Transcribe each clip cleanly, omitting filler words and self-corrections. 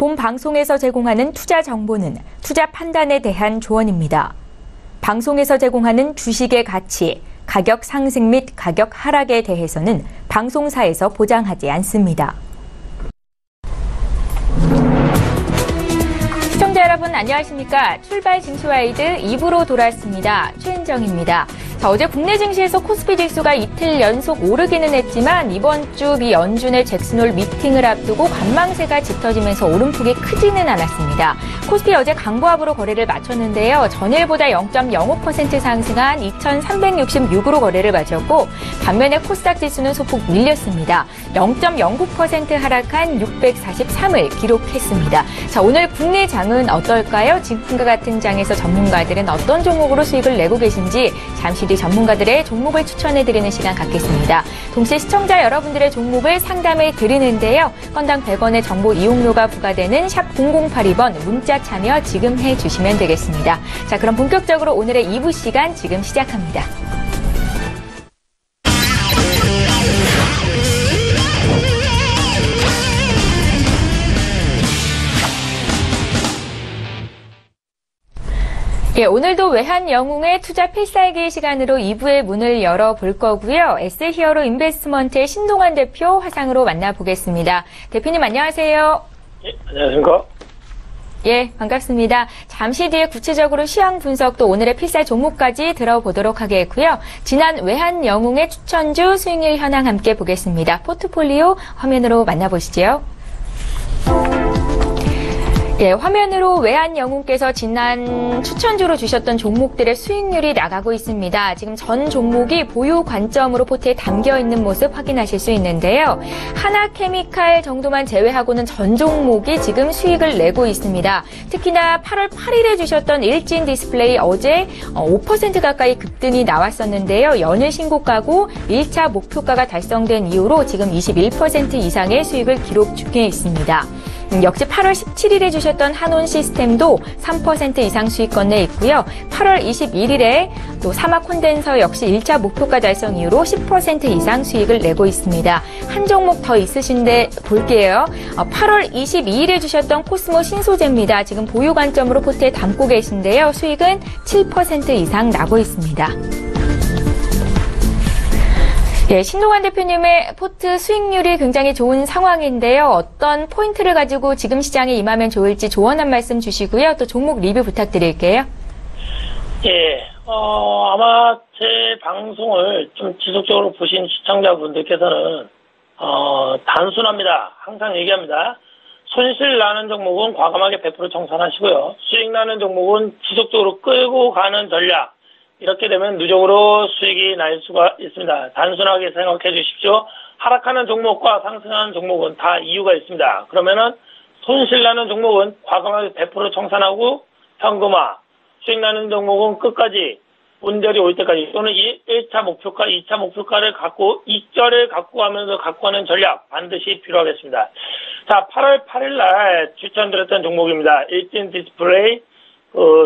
본 방송에서 제공하는 투자 정보는 투자 판단에 대한 조언입니다. 방송에서 제공하는 주식의 가치, 가격 상승 및 가격 하락에 대해서는 방송사에서 보장하지 않습니다. 시청자 여러분 안녕하십니까? 출발 증시와이드 2부로 돌아왔습니다. 최은정입니다. 자, 어제 국내 증시에서 코스피 지수가 이틀 연속 오르기는 했지만 이번 주 미 연준의 잭슨홀 미팅을 앞두고 관망세가 짙어지면서 오름폭이 크지는 않았습니다. 코스피 어제 강보합으로 거래를 마쳤는데요. 전일보다 0.05% 상승한 2,366으로 거래를 마쳤고 반면에 코스닥 지수는 소폭 밀렸습니다. 0.09% 하락한 643을 기록했습니다. 자, 오늘 국내 장은 어떨까요? 지금과 같은 장에서 전문가들은 어떤 종목으로 수익을 내고 계신지 잠시 뒤 전문가들의 종목을 추천해드리는 시간 갖겠습니다. 동시에 시청자 여러분들의 종목을 상담해 드리는데요. 건당 100원의 정보 이용료가 부과되는 샵 0082번 문자 참여 지금 해주시면 되겠습니다. 자, 그럼 본격적으로 오늘의 2부 시간 지금 시작합니다. 예, 오늘도 외환영웅의 투자 필살기 시간으로 2부의 문을 열어볼 거고요. S히어로 인베스트먼트의 신동환 대표 화상으로 만나보겠습니다. 대표님 안녕하세요. 예, 안녕하십니까. 예, 반갑습니다. 잠시 뒤에 구체적으로 시황 분석도 오늘의 필살 종목까지 들어보도록 하겠고요. 지난 외환영웅의 추천주 수익률 현황 함께 보겠습니다. 포트폴리오 화면으로 만나보시죠. 예, 화면으로 외환영웅께서 지난 추천주로 주셨던 종목들의 수익률이 나가고 있습니다. 지금 전 종목이 보유 관점으로 포트에 담겨 있는 모습 확인하실 수 있는데요. 하나케미칼 정도만 제외하고는 전 종목이 지금 수익을 내고 있습니다. 특히나 8월 8일에 주셨던 일진 디스플레이 어제 5% 가까이 급등이 나왔었는데요. 연일 신고가고 1차 목표가가 달성된 이후로 지금 21% 이상의 수익을 기록 중에 있습니다. 역시 8월 17일에 주셨던 한온 시스템도 3% 이상 수익권 내에 있고요. 8월 21일에 또 사막 콘덴서 역시 1차 목표가 달성 이후로 10% 이상 수익을 내고 있습니다. 한 종목 더 있으신데 볼게요. 8월 22일에 주셨던 코스모 신소재입니다. 지금 보유 관점으로 포트에 담고 계신데요. 수익은 7% 이상 나고 있습니다. 예, 신동환 대표님의 포트 수익률이 굉장히 좋은 상황인데요. 어떤 포인트를 가지고 지금 시장에 임하면 좋을지 조언 한 말씀 주시고요. 또 종목 리뷰 부탁드릴게요. 예, 아마 제 방송을 좀 지속적으로 보신 시청자분들께서는, 단순합니다. 항상 얘기합니다. 손실 나는 종목은 과감하게 100% 청산하시고요. 수익 나는 종목은 지속적으로 끌고 가는 전략. 이렇게 되면 누적으로 수익이 날 수가 있습니다. 단순하게 생각해 주십시오. 하락하는 종목과 상승하는 종목은 다 이유가 있습니다. 그러면은 손실 나는 종목은 과감하게 100% 청산하고 현금화, 수익 나는 종목은 끝까지 본절이 올 때까지 또는 1차 목표가, 2차 목표가를 갖고 익절을 갖고 가면서 갖고 가는 전략 반드시 필요하겠습니다. 자, 8월 8일 날 추천드렸던 종목입니다. 일진 디스플레이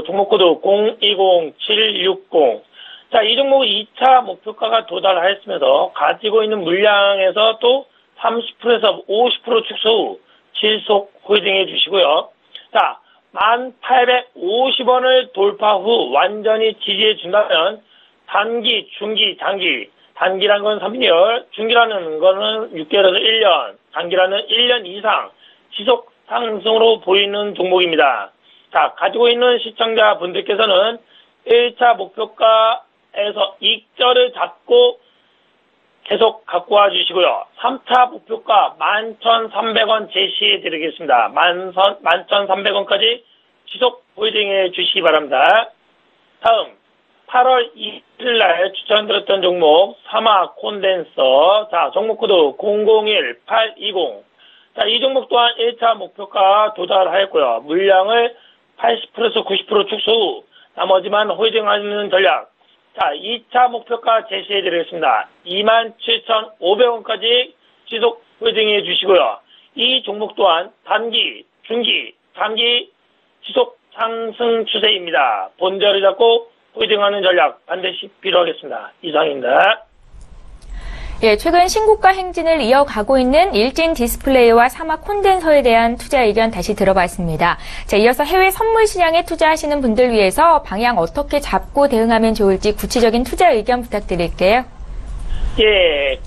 종목코드 020760. 자, 이 종목은 2차 목표가가 도달하였으면서 가지고 있는 물량에서 또 30%에서 50% 축소 후 지속 홀딩해 주시고요. 자, 1850원을 돌파 후 완전히 지지해 준다면 단기, 중기, 장기. 단기라는 건 3개월, 중기라는 거는 6개월에서 1년, 장기라는 1년 이상 지속 상승으로 보이는 종목입니다. 자, 가지고 있는 시청자분들께서는 1차 목표가에서 익절을 잡고 계속 갖고 와 주시고요. 3차 목표가 11,300원 제시해 드리겠습니다. 11,300원까지 지속 홀딩해 주시기 바랍니다. 다음, 8월 2일 날 추천드렸던 종목, 사막 콘덴서. 자, 종목코드 001820. 자, 이 종목 또한 1차 목표가 도달하였고요. 물량을 80%에서 90% 축소 후 나머지만 홀딩하는 전략. 자, 2차 목표가 제시해 드리겠습니다. 27,500원까지 지속 홀딩해 주시고요. 이 종목 또한 단기, 중기, 장기 지속 상승 추세입니다. 본절을 잡고 홀딩하는 전략 반드시 필요하겠습니다. 이상입니다. 예, 최근 신고가 행진을 이어가고 있는 일진 디스플레이와 사막 콘덴서에 대한 투자 의견 다시 들어봤습니다. 자, 이어서 해외 선물 시장에 투자하시는 분들 위해서 방향 어떻게 잡고 대응하면 좋을지 구체적인 투자 의견 부탁드릴게요. 예,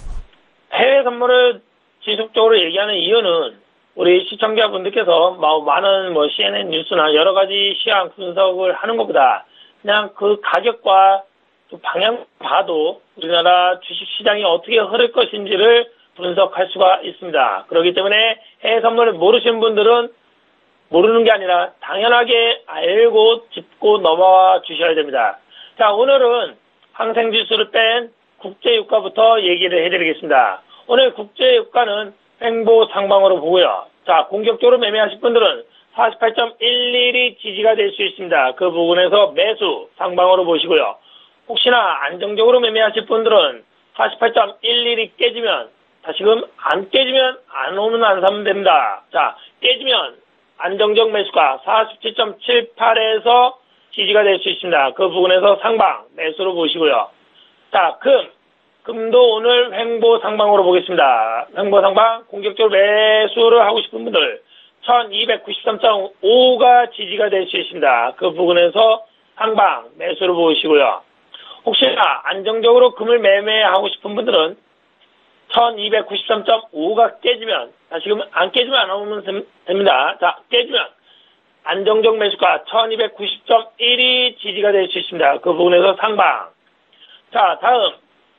해외 선물을 지속적으로 얘기하는 이유는 우리 시청자분들께서 많은 CNN 뉴스나 여러 가지 시황 분석을 하는 것보다 그냥 그 가격과 또 방향 봐도 우리나라 주식시장이 어떻게 흐를 것인지를 분석할 수가 있습니다. 그렇기 때문에 해외 선물을 모르시는 분들은 모르는 게 아니라 당연하게 알고 짚고 넘어와 주셔야 됩니다. 자, 오늘은 항생지수를 뺀 국제유가부터 얘기를 해드리겠습니다. 오늘 국제유가는 횡보 상방으로 보고요. 자, 공격적으로 매매하실 분들은 48.11이 지지가 될 수 있습니다. 그 부분에서 매수 상방으로 보시고요. 혹시나 안정적으로 매매하실 분들은 48.11이 깨지면, 다시금 안 깨지면 안 오면 안 사면 됩니다. 자, 깨지면 안정적 매수가 47.78에서 지지가 될 수 있습니다. 그 부분에서 상방 매수로 보시고요. 자, 금도 오늘 횡보 상방으로 보겠습니다. 횡보 상방 공격적으로 매수를 하고 싶은 분들 1293.5가 지지가 될 수 있습니다. 그 부분에서 상방 매수를 보시고요. 혹시나 안정적으로 금을 매매하고 싶은 분들은 1293.5가 깨지면, 다시금 안 깨지면 안 오면 됩니다. 자, 깨지면 안정적 매수가 1290.1이 지지가 될 수 있습니다. 그 부분에서 상방. 자, 다음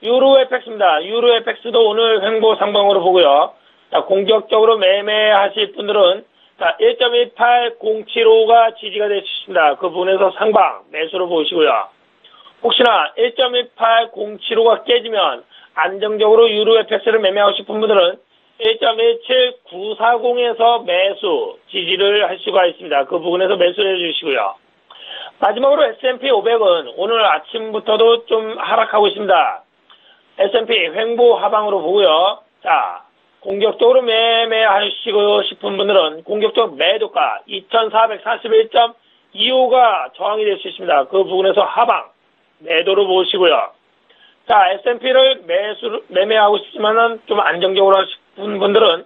유로 FX입니다. 유로 FX도 오늘 횡보 상방으로 보고요. 자, 공격적으로 매매하실 분들은 자, 1.18075가 지지가 될 수 있습니다. 그 부분에서 상방 매수로 보시고요. 혹시나 1.18075가 깨지면 안정적으로 유로 FX를 매매하고 싶은 분들은 1.17940에서 매수 지지를 할 수가 있습니다. 그 부분에서 매수를 해주시고요. 마지막으로 S&P 500은 오늘 아침부터도 좀 하락하고 있습니다. S&P 횡보 하방으로 보고요. 자, 공격적으로 매매하시고 싶은 분들은 공격적 매도가 2441.25가 저항이 될 수 있습니다. 그 부분에서 하방 매도로 보시고요. 자, S&P를 매매하고 싶지만은 좀 안정적으로 하시는 분들은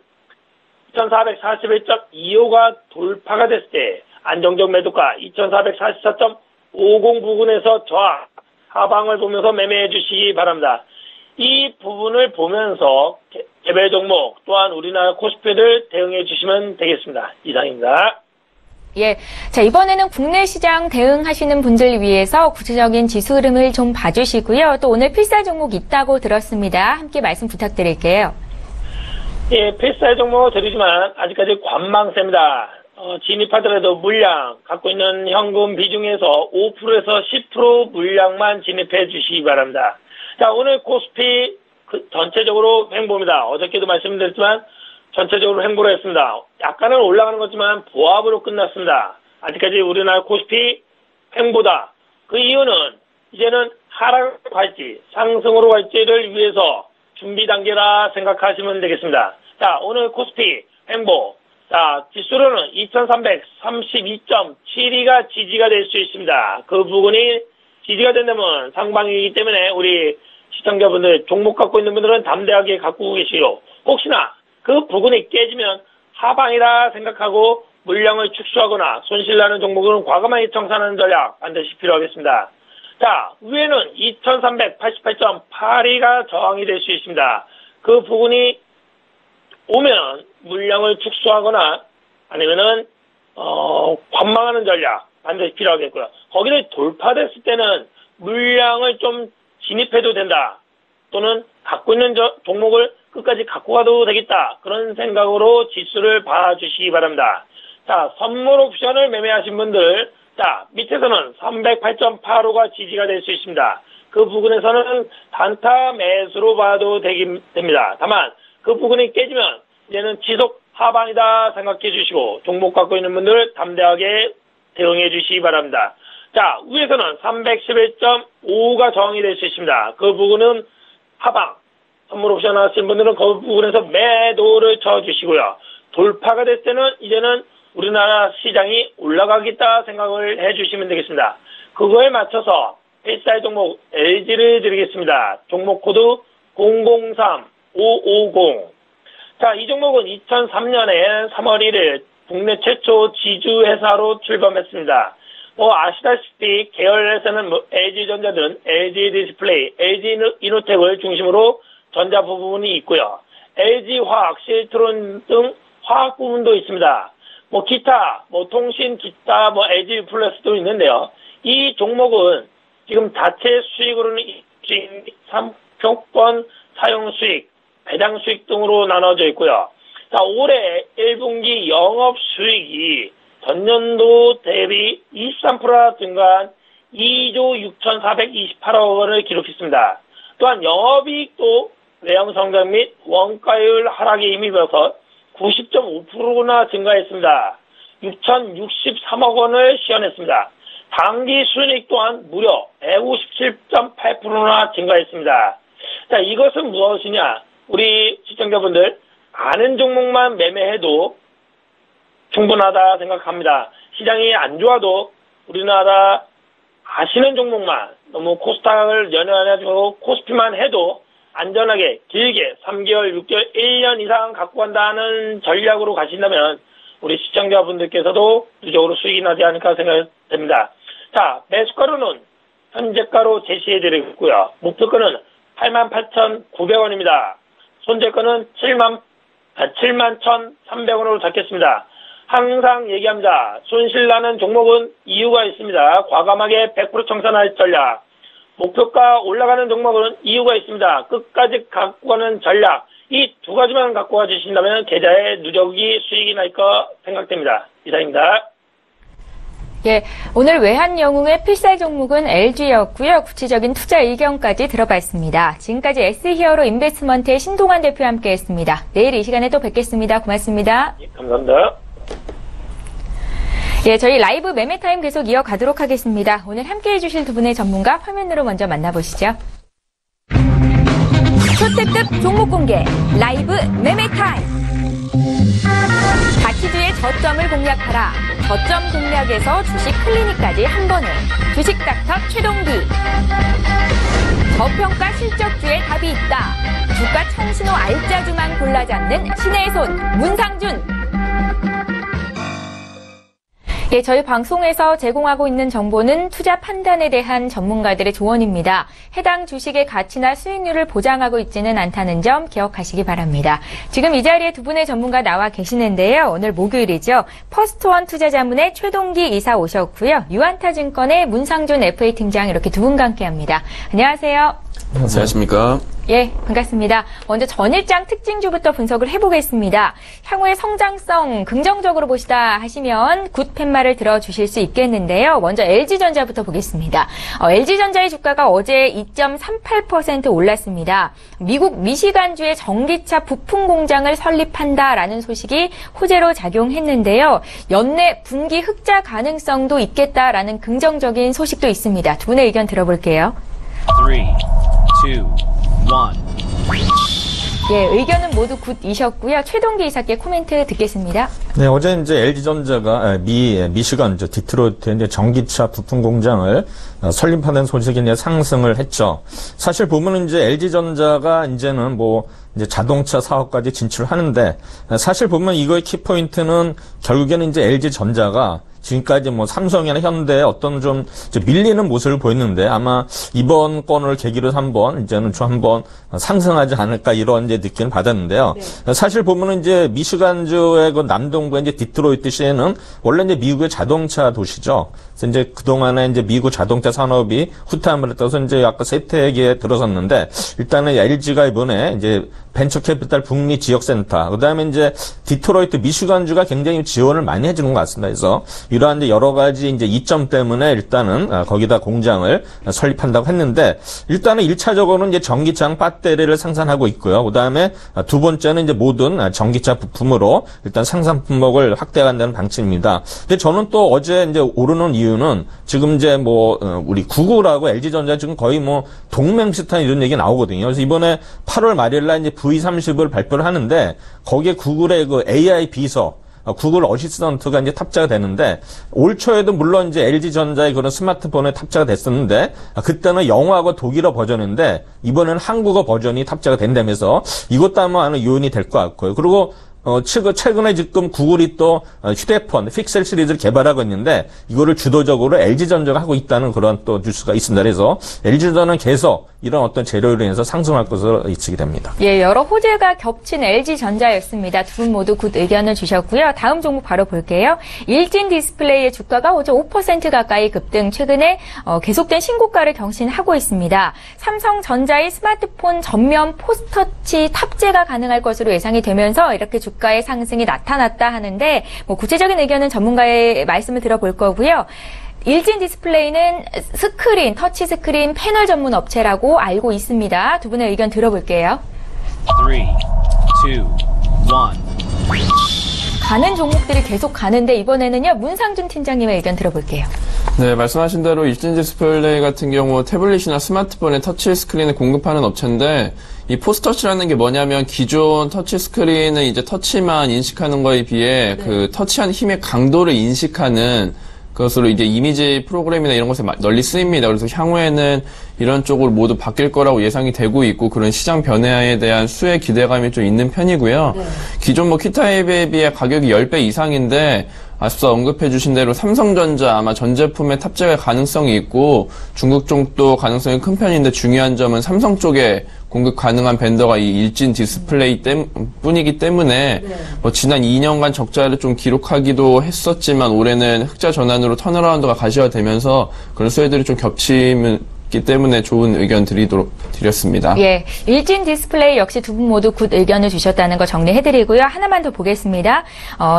2441.25가 돌파가 됐을 때 안정적 매도가 2444.50 부분에서 저항 하방을 보면서 매매해 주시기 바랍니다. 이 부분을 보면서 개별 종목 또한 우리나라 코스피를 대응해 주시면 되겠습니다. 이상입니다. 예. 자, 이번에는 국내 시장 대응하시는 분들 위해서 구체적인 지수 흐름을 좀 봐주시고요. 또 오늘 필살 종목 있다고 들었습니다. 함께 말씀 부탁드릴게요. 예, 필살 종목 드리지만 아직까지 관망세입니다. 진입하더라도 물량, 갖고 있는 현금 비중에서 5%에서 10% 물량만 진입해 주시기 바랍니다. 자, 오늘 코스피 전체적으로 횡보입니다. 어저께도 말씀드렸지만 전체적으로 횡보를 했습니다. 약간은 올라가는 거지만 보합으로 끝났습니다. 아직까지 우리나라 코스피 횡보다. 그 이유는 이제는 하락으로 갈지 상승으로 갈지를 위해서 준비 단계라 생각하시면 되겠습니다. 자, 오늘 코스피 횡보. 자, 지수로는 2332.72가 지지가 될 수 있습니다. 그 부분이 지지가 된다면 상방이기 때문에 우리 시청자분들, 종목 갖고 있는 분들은 담대하게 갖고 계시고, 혹시나 그 부분이 깨지면 하방이라 생각하고 물량을 축소하거나 손실나는 종목은 과감하게 청산하는 전략 반드시 필요하겠습니다. 자, 위에는 2388.82가 저항이 될 수 있습니다. 그 부분이 오면 물량을 축소하거나 아니면은 관망하는 전략 반드시 필요하겠고요. 거기를 돌파됐을 때는 물량을 좀 진입해도 된다. 또는 갖고 있는 종목을 끝까지 갖고 가도 되겠다. 그런 생각으로 지수를 봐주시기 바랍니다. 자, 선물 옵션을 매매하신 분들, 자, 밑에서는 308.85가 지지가 될 수 있습니다. 그 부분에서는 단타 매수로 봐도 됩니다. 다만 그 부분이 깨지면 이제는 지속 하방이다 생각해 주시고 종목 갖고 있는 분들 담대하게 대응해 주시기 바랍니다. 자, 위에서는 311.5가 저항이 될 수 있습니다. 그 부분은 하방, 선물 옵션 하신 분들은 그 부분에서 매도를 쳐주시고요. 돌파가 됐을 때는 이제는 우리나라 시장이 올라가겠다 생각을 해주시면 되겠습니다. 그거에 맞춰서 필살 종목 LG를 드리겠습니다. 종목 코드 003-550. 자, 이 종목은 2003년에 3월 1일 국내 최초 지주회사로 출범했습니다. 아시다시피 계열에서는 LG전자든 LG디스플레이, LG이노텍을 중심으로 전자 부분이 있고요. LG화학, 실트론 등 화학 부분도 있습니다. 기타, 통신, 기타, LG 플러스도 있는데요. 이 종목은 지금 자체 수익으로는 상표권 사용 수익, 배당 수익 등으로 나눠져 있고요. 자, 올해 1분기 영업 수익이 전년도 대비 23% 증가한 2조 6,428억 원을 기록했습니다. 또한 영업이익도 외형 성장 및 원가율 하락에 힘입어서 90.5%나 증가했습니다. 6,063억 원을 시현했습니다. 당기 순이익 또한 무려 157.8%나 증가했습니다. 자, 이것은 무엇이냐? 우리 시청자분들 아는 종목만 매매해도 충분하다 생각합니다. 시장이 안 좋아도 우리나라 아시는 종목만 너무 코스닥을 연연해가지고 코스피만 해도 안전하게 길게 3개월, 6개월, 1년 이상 갖고 간다는 전략으로 가신다면 우리 시청자분들께서도 누적으로 수익이 나지 않을까 생각됩니다. 자, 매수가로는 현재가로 제시해드리고요. 목표가는 88,900원입니다. 손절가는 71,300원으로 잡겠습니다. 항상 얘기합니다. 손실나는 종목은 이유가 있습니다. 과감하게 100% 청산할 전략. 목표가 올라가는 종목은 이유가 있습니다. 끝까지 갖고 가는 전략. 이 두 가지만 갖고 가주신다면 계좌에 누적이 수익이 날 거 생각됩니다. 이상입니다. 예, 오늘 외환영웅의 필살 종목은 LG였고요. 구체적인 투자 의견까지 들어봤습니다. 지금까지 S히어로 인베스트먼트의 신동환 대표와 함께했습니다. 내일 이 시간에 또 뵙겠습니다. 고맙습니다. 예, 감사합니다. 예, 저희 라이브 매매타임 계속 이어가도록 하겠습니다. 오늘 함께해 주실 두 분의 전문가 화면으로 먼저 만나보시죠. 초특급 종목 공개 라이브 매매타임. 가치주의 저점을 공략하라. 저점 공략에서 주식 클리닉까지 한 번에. 주식 닥터 최동기. 저평가 실적주에 답이 있다. 주가 청신호 알짜주만 골라 잡는 신의 손 문상준. 예, 저희 방송에서 제공하고 있는 정보는 투자 판단에 대한 전문가들의 조언입니다. 해당 주식의 가치나 수익률을 보장하고 있지는 않다는 점 기억하시기 바랍니다. 지금 이 자리에 두 분의 전문가 나와 계시는데요. 오늘 목요일이죠. 퍼스트원 투자자문의 최동기 이사 오셨고요. 유안타증권의 문상준 FA 팀장 이렇게 두 분과 함께합니다. 안녕하세요. 안녕하십니까. 예, 반갑습니다. 먼저 전일장 특징주부터 분석을 해보겠습니다. 향후의 성장성 긍정적으로 보시다 하시면 굿 팻말을 들어주실 수 있겠는데요. 먼저 LG전자부터 보겠습니다. LG전자의 주가가 어제 2.38% 올랐습니다. 미국 미시간주의 전기차 부품 공장을 설립한다라는 소식이 호재로 작용했는데요. 연내 분기 흑자 가능성도 있겠다라는 긍정적인 소식도 있습니다. 두 분의 의견 들어볼게요. 3, 2, 1. 예, 의견은 모두 굿이셨고요. 최동기 이사께 코멘트 듣겠습니다. 네, 어제 이제 LG전자가 미시간 디트로이트에 이제 전기차 부품 공장을 설립하는 소식이 이제 상승을 했죠. 사실 보면은 이제 LG전자가 이제는 이제 자동차 사업까지 진출하는데, 사실 보면 이거의 키포인트는 결국에는 이제 LG전자가 지금까지 삼성이나 현대에 어떤 좀 밀리는 모습을 보였는데, 아마 이번 건을 계기로 이제는 좀 한번 상승하지 않을까 이런 이제 느낌을 받았는데요. 네. 사실 보면은 이제 미시간주의 그 남동부의 이제 디트로이트 시에는 원래 이제 미국의 자동차 도시죠. 그래서 이제 그동안에 이제 미국 자동차 산업이 후퇴함을 따라서 이제 아까 세태기에 들어섰는데, 일단은 LG가 이번에 이제 벤처캐피탈 북미 지역센터, 그 다음에 이제 디트로이트 미시간주가 굉장히 지원을 많이 해주는 것 같습니다. 그래서 이러한 이제 여러 가지 이제 이점 때문에 일단은 거기다 공장을 설립한다고 했는데, 일단은 1차적으로는 이제 전기차 배터리를 생산하고 있고요. 그 다음에 두 번째는 이제 모든 전기차 부품으로 일단 생산 품목을 확대한다는 방침입니다. 근데 저는 또 어제 이제 오르는 이유는 지금 이제 우리 구글하고 LG전자 지금 거의 동맹 비슷한 이런 얘기 나오거든요. 그래서 이번에 8월 말일날 이제 V30을 발표를 하는데, 거기에 구글의 그 AI 비서, 구글 어시스턴트가 이제 탑재가 되는데 올 초에도 물론 이제 LG전자의 그런 스마트폰에 탑재가 됐었는데 그때는 영어하고 독일어 버전인데 이번에는 한국어 버전이 탑재가 된다면서 이것도 아마 하는 요인이 될 것 같고요. 그리고 최근에 지금 구글이 또 휴대폰 픽셀 시리즈를 개발하고 있는데 이거를 주도적으로 LG전자가 하고 있다는 그런 또 뉴스가 있습니다. 그래서 LG전자는 계속 이런 어떤 재료로 인해서 상승할 것으로 예측이 됩니다. 예, 여러 호재가 겹친 LG전자였습니다. 두 분 모두 굿 의견을 주셨고요. 다음 종목 바로 볼게요. 일진 디스플레이의 주가가 어제 5% 가까이 급등, 최근에 계속된 신고가를 경신하고 있습니다. 삼성전자의 스마트폰 전면 포스터치 탑재가 가능할 것으로 예상이 되면서 이렇게 주가의 상승이 나타났다 하는데 구체적인 의견은 전문가의 말씀을 들어볼 거고요. 일진 디스플레이는 스크린, 터치 스크린 패널 전문 업체라고 알고 있습니다. 두 분의 의견 들어볼게요. 3, 2, 1. 가는 종목들이 계속 가는데 이번에는요, 문상준 팀장님의 의견 들어볼게요. 네, 말씀하신 대로 일진 디스플레이 같은 경우 태블릿이나 스마트폰에 터치 스크린을 공급하는 업체인데 이 포스터치라는 게 뭐냐면 기존 터치 스크린은 이제 터치만 인식하는 거에 비해 그 터치한 힘의 강도를 인식하는 그것으로 이제 이미지 프로그램이나 이런 것에 널리 쓰입니다. 그래서 향후에는 이런 쪽으로 모두 바뀔 거라고 예상이 되고 있고 그런 시장 변화에 대한 수혜 기대감이 좀 있는 편이고요. 기존 Q타입에 비해 가격이 10배 이상인데 앞서 언급해 주신 대로 삼성전자 아마 전 제품에 탑재할 가능성이 있고 중국 쪽도 가능성이 큰 편인데 중요한 점은 삼성 쪽에 공급 가능한 벤더가 이 일진 디스플레이 뿐이기 때문에 뭐 지난 2년간 적자를 좀 기록하기도 했었지만 올해는 흑자 전환으로 턴어라운드가 가시화되면서 그런 수혜들이 좀 겹치기 때문에 좋은 의견 드렸습니다. 예, 일진 디스플레이 역시 두 분 모두 굿 의견을 주셨다는 거 정리해드리고요. 하나만 더 보겠습니다.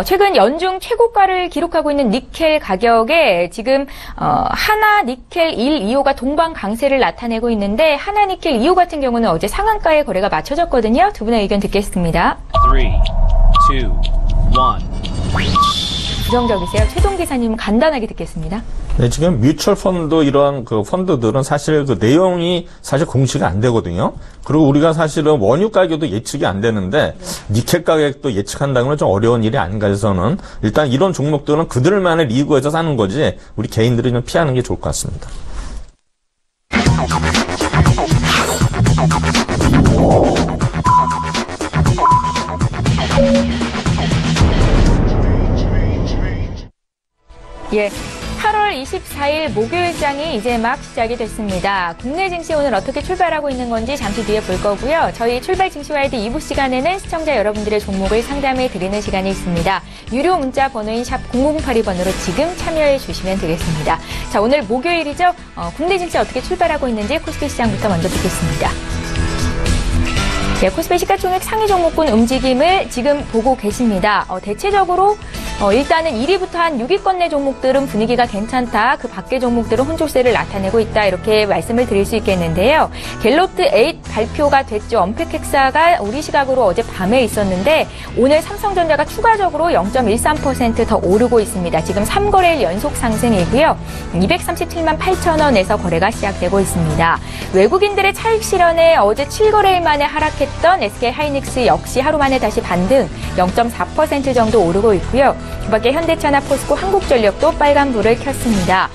최근 연중 최고가를 기록하고 있는 니켈 가격에 지금 하나 니켈 1, 2호가 동반 강세를 나타내고 있는데 하나 니켈 2호 같은 경우는 어제 상한가에 거래가 맞춰졌거든요. 두 분의 의견 듣겠습니다. 3, 2, 1. 부정적이세요? 최동 기사님은 간단하게 듣겠습니다. 네, 지금 뮤추얼 펀드 이러한 그 펀드들은 사실 그 내용이 사실 공시가 안 되거든요. 그리고 우리가 사실은 원유 가격도 예측이 안 되는데 니켈 가격도 예측한다는 건 좀 어려운 일이 아닌가 해서는 일단 이런 종목들은 그들만의 리그에서 사는 거지 우리 개인들이 좀 피하는 게 좋을 것 같습니다. 예. 8월 24일 목요일장이 이제 막 시작이 됐습니다. 국내 증시 오늘 어떻게 출발하고 있는 건지 잠시 뒤에 볼 거고요. 저희 출발 증시 와이드 2부 시간에는 시청자 여러분들의 종목을 상담해 드리는 시간이 있습니다. 유료 문자 번호인 샵 0082번으로 지금 참여해 주시면 되겠습니다. 자, 오늘 목요일이죠. 국내 증시 어떻게 출발하고 있는지 코스피 시장부터 먼저 듣겠습니다. 네, 코스피 시가총액 상위 종목군 움직임을 지금 보고 계십니다. 대체적으로 일단은 1위부터 한 6위권 내 종목들은 분위기가 괜찮다. 그 밖의 종목들은 혼조세를 나타내고 있다. 이렇게 말씀을 드릴 수 있겠는데요. 갤로트 8 발표가 됐죠. 언팩엑사가 우리 시각으로 어제 밤에 있었는데 오늘 삼성전자가 추가적으로 0.13% 더 오르고 있습니다. 지금 3거래일 연속 상승이고요. 237만 8천 원에서 거래가 시작되고 있습니다. 외국인들의 차익 실현에 어제 7거래일 만에 하락했던 SK하이닉스 역시 하루 만에 다시 반등 0.4% 정도 오르고 있고요. 그밖에 현대차나 포스코, 한국전력도 빨간불을 켰습니다.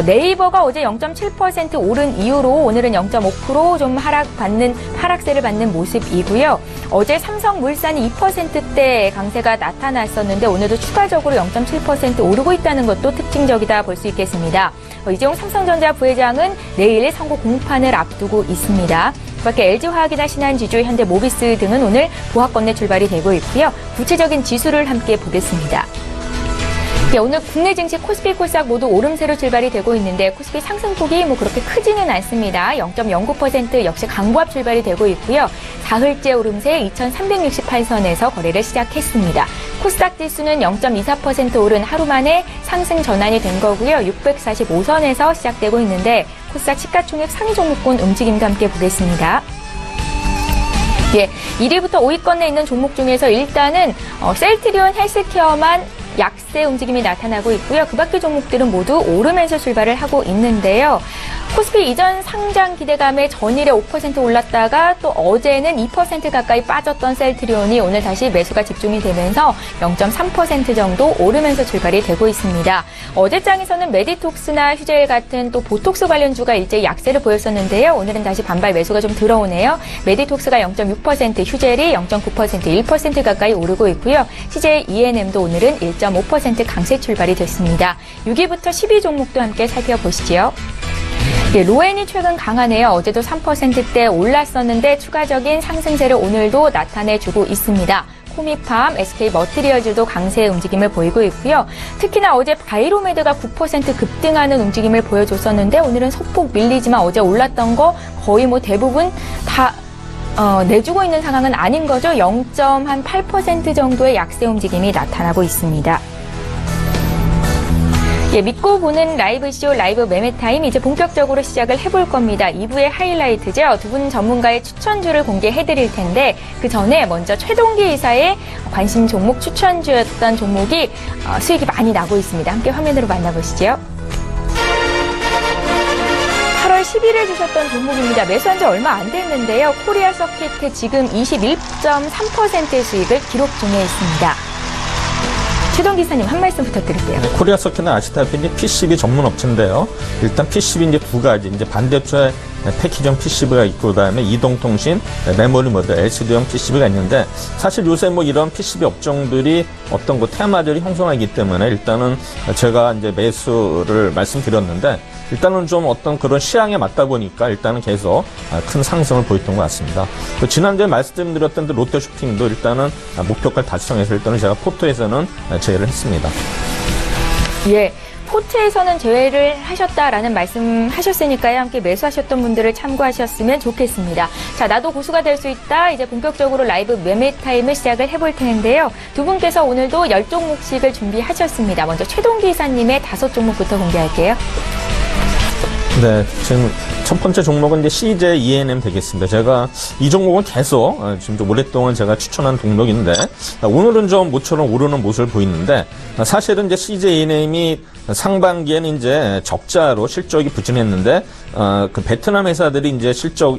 네이버가 어제 0.7% 오른 이후로 오늘은 0.5% 좀 하락세를 받는 모습이고요. 어제 삼성물산이 2%대 강세가 나타났었는데 오늘도 추가적으로 0.7% 오르고 있다는 것도 특징적이다 볼 수 있겠습니다. 이재용 삼성전자 부회장은 내일 선고 공판을 앞두고 있습니다. 그밖에 LG화학이나 신한지주, 현대모비스 등은 오늘 보합권 내 출발이 되고 있고요. 구체적인 지수를 함께 보겠습니다. 네, 오늘 국내 증시 코스피, 코스닥 모두 오름세로 출발이 되고 있는데 코스피 상승폭이 그렇게 크지는 않습니다. 0.09% 역시 강보합 출발이 되고 있고요. 사흘째 오름세 2368선에서 거래를 시작했습니다. 코스닥 지수는 0.24% 오른 하루 만에 상승 전환이 된 거고요. 645선에서 시작되고 있는데 코스닥 시가총액 상위 종목군 움직임도 함께 보겠습니다. 예, 1위부터 5위권 내에 있는 종목 중에서 일단은 셀트리온 헬스케어만 약세 움직임이 나타나고 있고요. 그 밖의 종목들은 모두 오르면서 출발을 하고 있는데요. 코스피 이전 상장 기대감에 전일에 5% 올랐다가 또 어제는 2% 가까이 빠졌던 셀트리온이 오늘 다시 매수가 집중이 되면서 0.3% 정도 오르면서 출발이 되고 있습니다. 어제장에서는 메디톡스나 휴젤 같은 또 보톡스 관련주가 일제히 약세를 보였었는데요. 오늘은 다시 반발 매수가 좀 들어오네요. 메디톡스가 0.6%, 휴젤이 0.9%, 1% 가까이 오르고 있고요. CJ ENM도 오늘은 1.5% 강세 출발이 됐습니다. 6위부터 10위 종목도 함께 살펴보시죠. 예, 로엔이 최근 강하네요. 어제도 3%대 올랐었는데 추가적인 상승세를 오늘도 나타내주고 있습니다. 코미팜, SK 머티리얼즈도 강세의 움직임을 보이고 있고요. 특히나 어제 바이로메드가 9% 급등하는 움직임을 보여줬었는데 오늘은 소폭 밀리지만 어제 올랐던 거 거의 뭐 대부분 다 내주고 있는 상황은 아닌 거죠. 0.8% 정도의 약세 움직임이 나타나고 있습니다. 예, 믿고 보는 라이브쇼 라이브 매매타임 이제 본격적으로 시작을 해볼 겁니다. 2부의 하이라이트죠. 두 분 전문가의 추천주를 공개해드릴 텐데 그 전에 먼저 최동기 이사의 관심 종목 추천주였던 종목이 수익이 많이 나고 있습니다. 함께 화면으로 만나보시죠. 8월 10일에 주셨던 종목입니다. 매수한 지 얼마 안 됐는데요. 코리아 서킷 지금 21.3%의 수익을 기록 중에 있습니다. 최동 기사님 한 말씀 부탁드릴게요. 네, 코리아 서킷은 아시다시피 이제 PCB 전문 업체인데요. 일단 PCB 이제 두 가지, 이제 반대쪽에 패키지형 PCB가 있고, 그다음에 이동통신, 메모리 모드, LCD형 PCB가 있는데, 사실 요새 뭐 이런 PCB 업종들이 어떤 그 테마들이 형성하기 때문에 일단은 제가 이제 매수를 말씀드렸는데, 일단은 좀 어떤 그런 시향에 맞다 보니까 일단은 계속 큰 상승을 보였던 것 같습니다. 또 지난주에 말씀드렸던 롯데쇼핑도 일단은 목표가를 달성해서 일단은 제가 포트에서는 제외를 했습니다. 예. 포트에서는 제외를 하셨다라는 말씀하셨으니까요. 함께 매수하셨던 분들을 참고하셨으면 좋겠습니다. 자, 나도 고수가 될 수 있다. 이제 본격적으로 라이브 매매 타임을 시작을 해볼 텐데요. 두 분께서 오늘도 10종목씩을 준비하셨습니다. 먼저 최동기 이사님의 5종목부터 공개할게요. 네, 지금 첫 번째 종목은 이제 CJ ENM 되겠습니다. 제가 이 종목은 계속 지금 좀 오랫동안 제가 추천한 종목인데 오늘은 좀 모처럼 오르는 모습을 보이는데 사실은 이제 CJ ENM이 상반기에는 이제 적자로 실적이 부진했는데 그 베트남 회사들이 이제 실적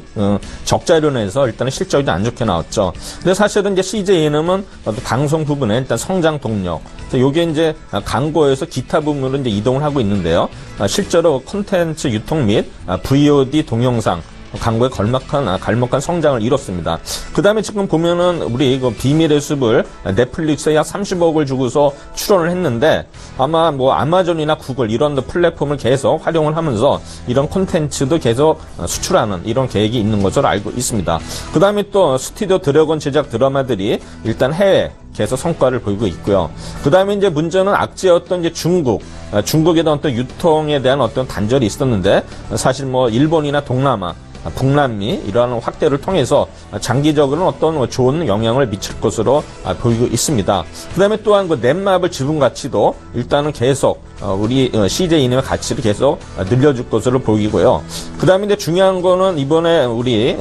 적자로 인해서 일단은 실적이 안 좋게 나왔죠. 근데 사실은 이제 CJ ENM은 방송 부분에 일단 성장 동력, 요게 이제 광고에서 기타 부분으로 이제 이동을 하고 있는데요. 실제로 콘텐츠 유통 및 VOD 동영상 광고에 갈목한 성장을 이뤘습니다. 그 다음에 지금 보면은 우리 그 비밀의 숲을 넷플릭스에 약 30억을 주고서 출원을 했는데 아마 뭐 아마존이나 구글 이런 플랫폼을 계속 활용을 하면서 이런 콘텐츠도 계속 수출하는 이런 계획이 있는 것으로 알고 있습니다. 그 다음에 또 스튜디오 드래곤 제작 드라마들이 일단 해외 계속 성과를 보이고 있고요. 그 다음에 이제 문제는 악재였던 이제 중국에 대한 어떤 유통에 대한 어떤 단절이 있었는데 사실 뭐 일본이나 동남아 북남미 이러한 확대를 통해서 장기적으로는 어떤 좋은 영향을 미칠 것으로 보이고 있습니다. 그 다음에 또한 그 넷마블 지분 가치도 일단은 계속 우리 CJ ENM의 가치를 계속 늘려줄 것으로 보이고요. 그 다음에 이제 중요한 거는 이번에 우리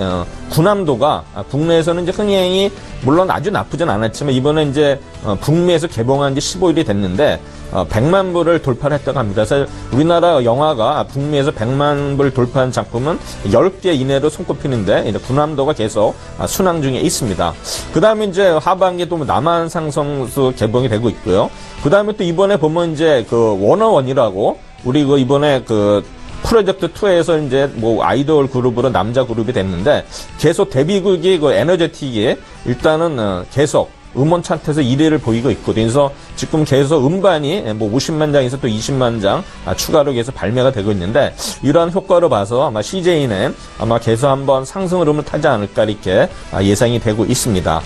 군함도가 국내에서는 이제 흥행이 물론 아주 나쁘진 않았지만 이번에 이제 북미에서 개봉한 지 15일이 됐는데 100만 부를 돌파를 했다고 합니다. 그래서 우리나라 영화가 북미에서 100만 부를 돌파한 작품은 10개 이내로 손꼽히는데 군함도가 계속 순항 중에 있습니다. 그 다음에 이제 하반기에 또 남한 상성수 개봉이 되고 있고요. 그 다음에 또 이번에 보면 이제 그 워너원이라고 우리 그 이번에 그 프로젝트 2에서 이제 뭐 아이돌 그룹으로 남자 그룹이 됐는데 계속 데뷔곡이 그 에너제틱이 일단은 계속 음원 차트에서 1위를 보이고 있거든요. 그래서 지금 계속 음반이 뭐 50만 장에서 또 20만 장 추가로 계속 발매가 되고 있는데 이러한 효과로 봐서 아마 CJ는 아마 계속 한번 상승 흐름을 타지 않을까 이렇게 예상이 되고 있습니다.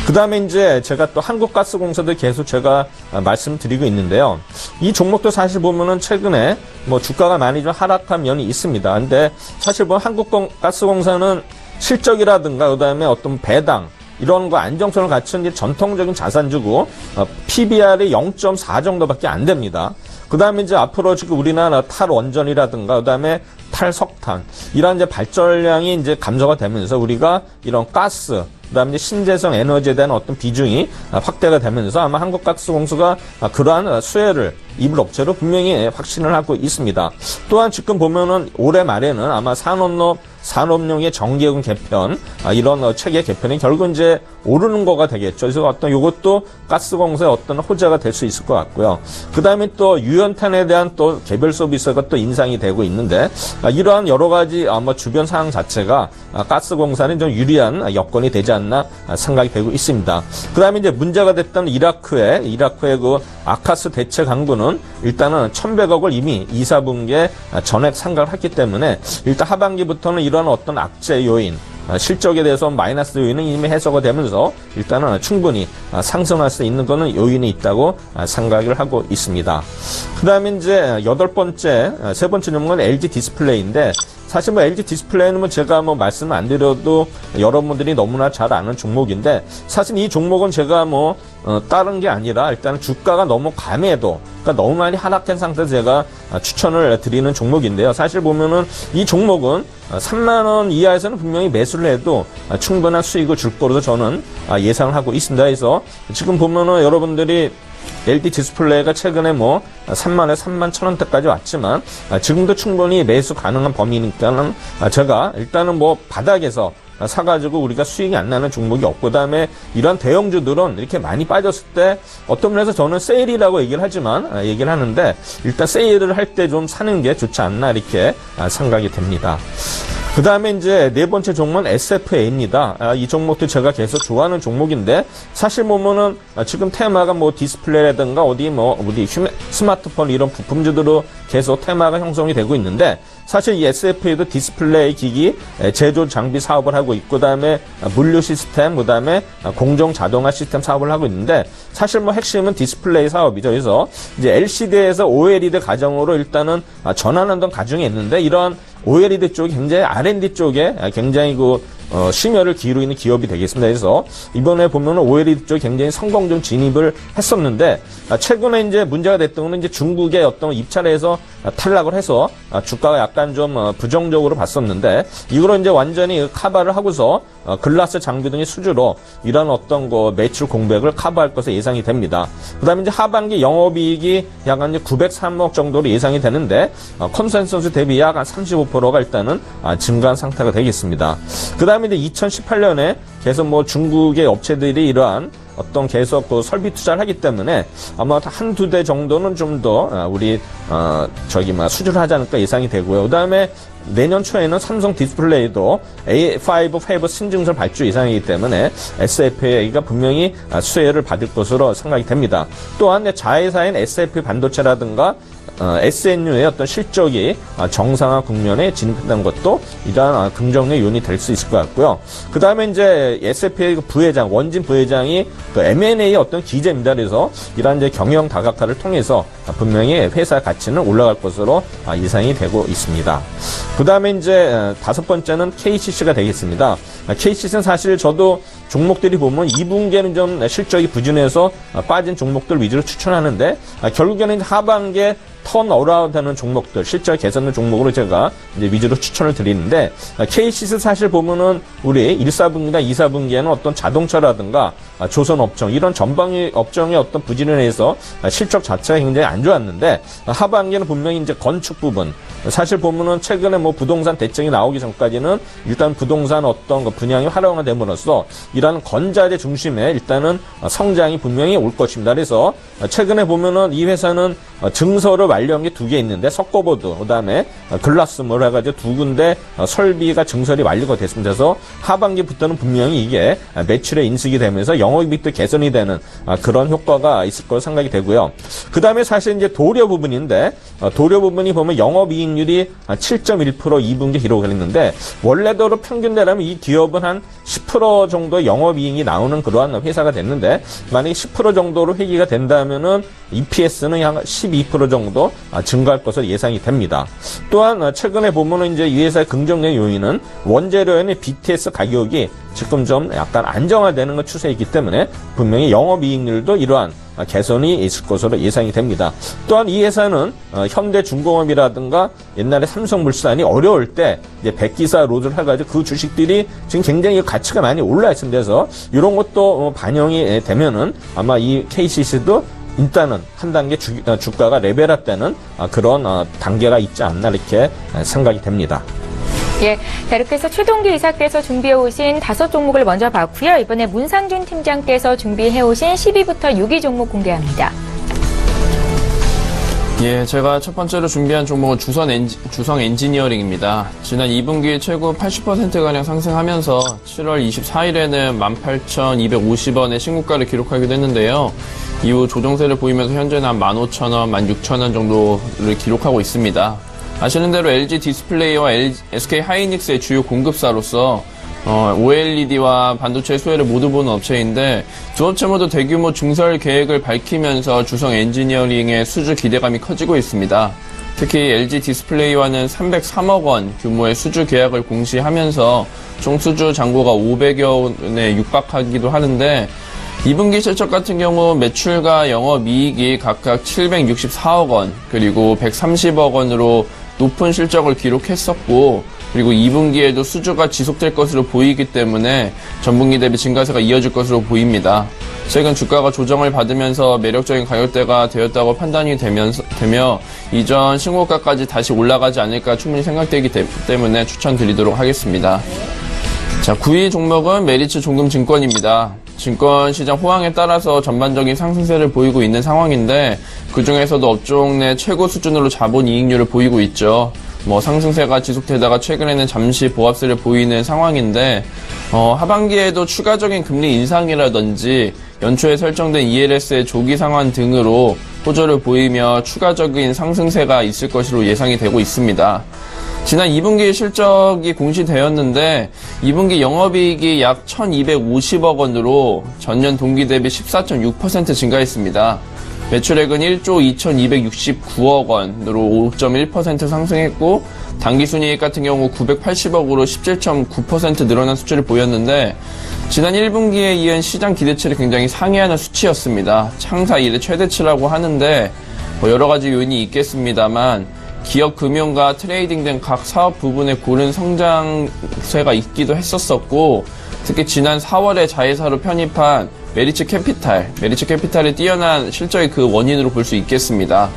그 다음에 이제 제가 또 한국가스공사도 계속 제가 말씀드리고 있는데요. 이 종목도 사실 보면은 최근에 뭐 주가가 많이 좀 하락한 면이 있습니다. 근데 사실 뭐 한국가스공사는 실적이라든가 그 다음에 어떤 배당 이런 거 안정성을 갖춘 전통적인 자산주고 PBR이 0.4 정도밖에 안 됩니다. 그 다음에 이제 앞으로 지금 우리나라 탈원전이라든가 그 다음에 탈석탄 이런 이제 발전량이 이제 감소가 되면서 우리가 이런 가스 그다음에 이제 신재생 에너지에 대한 어떤 비중이 확대가 되면서 아마 한국가스공사가 그러한 수혜를 입을 업체로 분명히 확신을 하고 있습니다. 또한 지금 보면은 올해 말에는 아마 산업용의 정기예금 개편, 이런 체계 개편이 결국 이제 오르는 거가 되겠죠. 그래서 어떤 요것도 가스공사의 어떤 호재가 될 수 있을 것 같고요. 그 다음에 또 유연탄에 대한 또 개별 서비스가 또 인상이 되고 있는데, 이러한 여러 가지 주변 상황 자체가 가스공사는 좀 유리한 여건이 되지 않나 생각이 되고 있습니다. 그 다음에 이제 문제가 됐던 이라크의 그 아카스 대체 강구는 일단은 1,100억을 이미 2, 4분기에 전액 상각을 했기 때문에 일단 하반기부터는 이런 어떤 악재 요인, 실적에 대해서 마이너스 요인은 이미 해소가 되면서 일단은 충분히 상승할 수 있는 거는 요인이 있다고 생각을 하고 있습니다. 그 다음에 이제 세 번째 종목은 LG 디스플레이인데, 사실 LG 디스플레이는 제가 말씀을 안 드려도 여러분들이 너무나 잘 아는 종목인데, 사실 이 종목은 제가 다른 게 아니라 일단 주가가 너무 감해도, 그러니까 너무 많이 하락한 상태에서 제가 추천을 드리는 종목인데요. 사실 보면은 이 종목은 3만원 이하에서는 분명히 매수를 해도 충분한 수익을 줄 거로 저는 예상을 하고 있습니다. 그래서 지금 보면은 여러분들이 LG 디스플레이가 최근에 3만에 3만 1,000원대까지 왔지만 지금도 충분히 매수 가능한 범위니까는 제가 일단은 바닥에서 사가지고 우리가 수익이 안 나는 종목이 없고, 그다음에 이런 대형주들은 이렇게 많이 빠졌을 때 어떤 면에서 저는 세일이라고 얘기를 하는데 일단 세일을 할 때 좀 사는 게 좋지 않나 이렇게 생각이 됩니다. 그 다음에 이제 네 번째 종목은 SFA입니다. 이 종목도 제가 계속 좋아하는 종목인데, 사실 보면은 지금 테마가 디스플레이라든가 어디 스마트폰 이런 부품주들로 계속 테마가 형성이 되고 있는데, 사실 이 SFA도 디스플레이 기기 제조 장비 사업을 하고 있고, 그다음에 물류 시스템, 그다음에 공정 자동화 시스템 사업을 하고 있는데, 사실 핵심은 디스플레이 사업이죠. 그래서 이제 LCD에서 OLED 가정으로 일단은 전환하던 가정이 있는데, 이런 OLED 쪽이 굉장히 R&D 쪽에 굉장히 심혈을 기울이고 있는 기업이 되겠습니다. 그래서 이번에 보면은 OLED 쪽이 굉장히 성공적 진입을 했었는데, 최근에 이제 문제가 됐던 건 이제 중국의 어떤 입찰에서 탈락을 해서 주가가 약간 좀 부정적으로 봤었는데, 이거로 이제 완전히 커버를 하고서 글라스 장비 등의 수주로 이런 어떤 매출 공백을 커버할 것으로 예상이 됩니다. 그 다음에 이제 하반기 영업이익이 약 한 903억 정도로 예상이 되는데, 컨센서스 대비 약 한 35%가 일단은 증가한 상태가 되겠습니다. 그 다음에 이제 2018년에 계속 중국의 업체들이 이러한 어떤 계속 설비 투자를 하기 때문에 아마 한두 대 정도는 좀 더 우리 수주를 하지 않을까 예상이 되고요. 그 다음에 내년 초에는 삼성 디스플레이도 A5 팹 신증설 발주 예상이기 때문에 SFA가 분명히 수혜를 받을 것으로 생각이 됩니다. 또한 자회사인 SF 반도체라든가 SNU의 어떤 실적이 정상화 국면에 진입한다는 것도 이러한 긍정의 요인이 될 수 있을 것 같고요. 그 다음에 이제 SFA 부회장, 원진 부회장이 M&A 어떤 기재입니다. 그래서 이러한 이제 경영 다각화를 통해서 분명히 회사 가치는 올라갈 것으로 예상이 되고 있습니다. 그 다음에 이제 다섯 번째는 KCC가 되겠습니다. KCC는 사실 저도 종목들이 보면 2분기에는 좀 실적이 부진해서 빠진 종목들 위주로 추천하는데, 결국에는 하반기에 턴 어라운드 하는 종목들, 실적 개선된 종목으로 제가 이제 위주로 추천을 드리는데, KCC 사실 보면은 우리 1, 4분기나 2, 4분기에는 어떤 자동차라든가 조선업종, 이런 전방위 업종의 어떤 부진을 해서 실적 자체가 굉장히 안 좋았는데, 하반기에는 분명히 이제 건축 부분, 사실 보면은 최근에 부동산 대책이 나오기 전까지는 일단 부동산 어떤 분양이 활성화됨으로써 이러한 건자재 중심의 일단은 성장이 분명히 올 것입니다. 그래서 최근에 보면은 이 회사는 증설을 완료한 게 2개 있는데, 석고보드, 그 다음에 글라스몰 해가지고 2군데 설비가 증설이 완료가 됐습니다. 그래서 하반기부터는 분명히 이게 매출에 인식이 되면서 영업이익도 개선이 되는 그런 효과가 있을 거로 생각이 되고요. 그 다음에 사실 이제 도료 부분인데, 도료 부분이 보면 영업이익률이 7.1% 2분기 기록을 했는데, 원래대로 평균대라면 이 기업은 한 10% 정도 영업이익이 나오는 그러한 회사가 됐는데, 만약에 10% 정도로 회귀가 된다면은 EPS는 한 12% 정도 증가할 것으로 예상이 됩니다. 또한 최근에 보면은 이제 이 회사의 긍정적 요인은 원재료의 BTS 가격이 지금 좀 약간 안정화되는 것 추세이기 때문에 분명히 영업이익률도 이러한 개선이 있을 것으로 예상이 됩니다. 또한 이 회사는 현대중공업이라든가 옛날에 삼성물산이 어려울 때 이제 백기사 로드를 해가지고 그 주식들이 지금 굉장히 가치가 많이 올라 있습니다. 그래서 이런 것도 반영이 되면은 아마 이 KCC도 일단은 한 단계 주가가 레벨업되는 그런 단계가 있지 않나 이렇게 생각이 됩니다. 예, 자, 이렇게 해서 최동기 이사께서 준비해 오신 5종목을 먼저 봤고요. 이번에 문상준 팀장께서 준비해 오신 10위부터 6위 종목 공개합니다. 예, 제가 첫 번째로 준비한 종목은 주성 엔지니어링입니다. 지난 2분기 최고 80%가량 상승하면서 7월 24일에는 18,250원의 신고가를 기록하기도 했는데요. 이후 조정세를 보이면서 현재는 한 15,000원, 16,000원 정도를 기록하고 있습니다. 아시는 대로 LG 디스플레이와 SK 하이닉스의 주요 공급사로서 OLED와 반도체 수혜를 모두 보는 업체인데 두 업체 모두 대규모 증설 계획을 밝히면서 주성 엔지니어링의 수주 기대감이 커지고 있습니다. 특히 LG 디스플레이와는 303억 원 규모의 수주 계약을 공시하면서 총 수주 잔고가 500여 원에 육박하기도 하는데 2분기 실적 같은 경우 매출과 영업이익이 각각 764억 원 그리고 130억 원으로 높은 실적을 기록했었고 그리고 2분기에도 수주가 지속될 것으로 보이기 때문에 전분기 대비 증가세가 이어질 것으로 보입니다. 최근 주가가 조정을 받으면서 매력적인 가격대가 되었다고 판단이 되며 이전 신고가까지 다시 올라가지 않을까 충분히 생각되기 때문에 추천드리도록 하겠습니다. 자, 9위 종목은 메리츠 종금증권입니다. 증권시장 호황에 따라서 전반적인 상승세를 보이고 있는 상황인데 그 중에서도 업종 내 최고 수준으로 자본 이익률을 보이고 있죠. 상승세가 지속되다가 최근에는 잠시 보합세를 보이는 상황인데 하반기에도 추가적인 금리 인상이라든지 연초에 설정된 ELS의 조기 상환 등으로 호조를 보이며 추가적인 상승세가 있을 것으로 예상이 되고 있습니다. 지난 2분기 실적이 공시되었는데 2분기 영업이익이 약 1,250억 원으로 전년 동기 대비 14.6% 증가했습니다. 매출액은 1조 2,269억 원으로 5.1% 상승했고 당기순이익 같은 경우 980억으로 17.9% 늘어난 수치를 보였는데 지난 1분기에 이은 시장 기대치를 굉장히 상회하는 수치였습니다. 창사 이래 최대치라고 하는데 여러 가지 요인이 있겠습니다만 기업 금융과 트레이딩 등 각 사업 부분에 고른 성장세가 있기도 했었었고 특히 지난 4월에 자회사로 편입한 메리츠 캐피탈의 뛰어난 실적이 그 원인으로 볼 수 있겠습니다.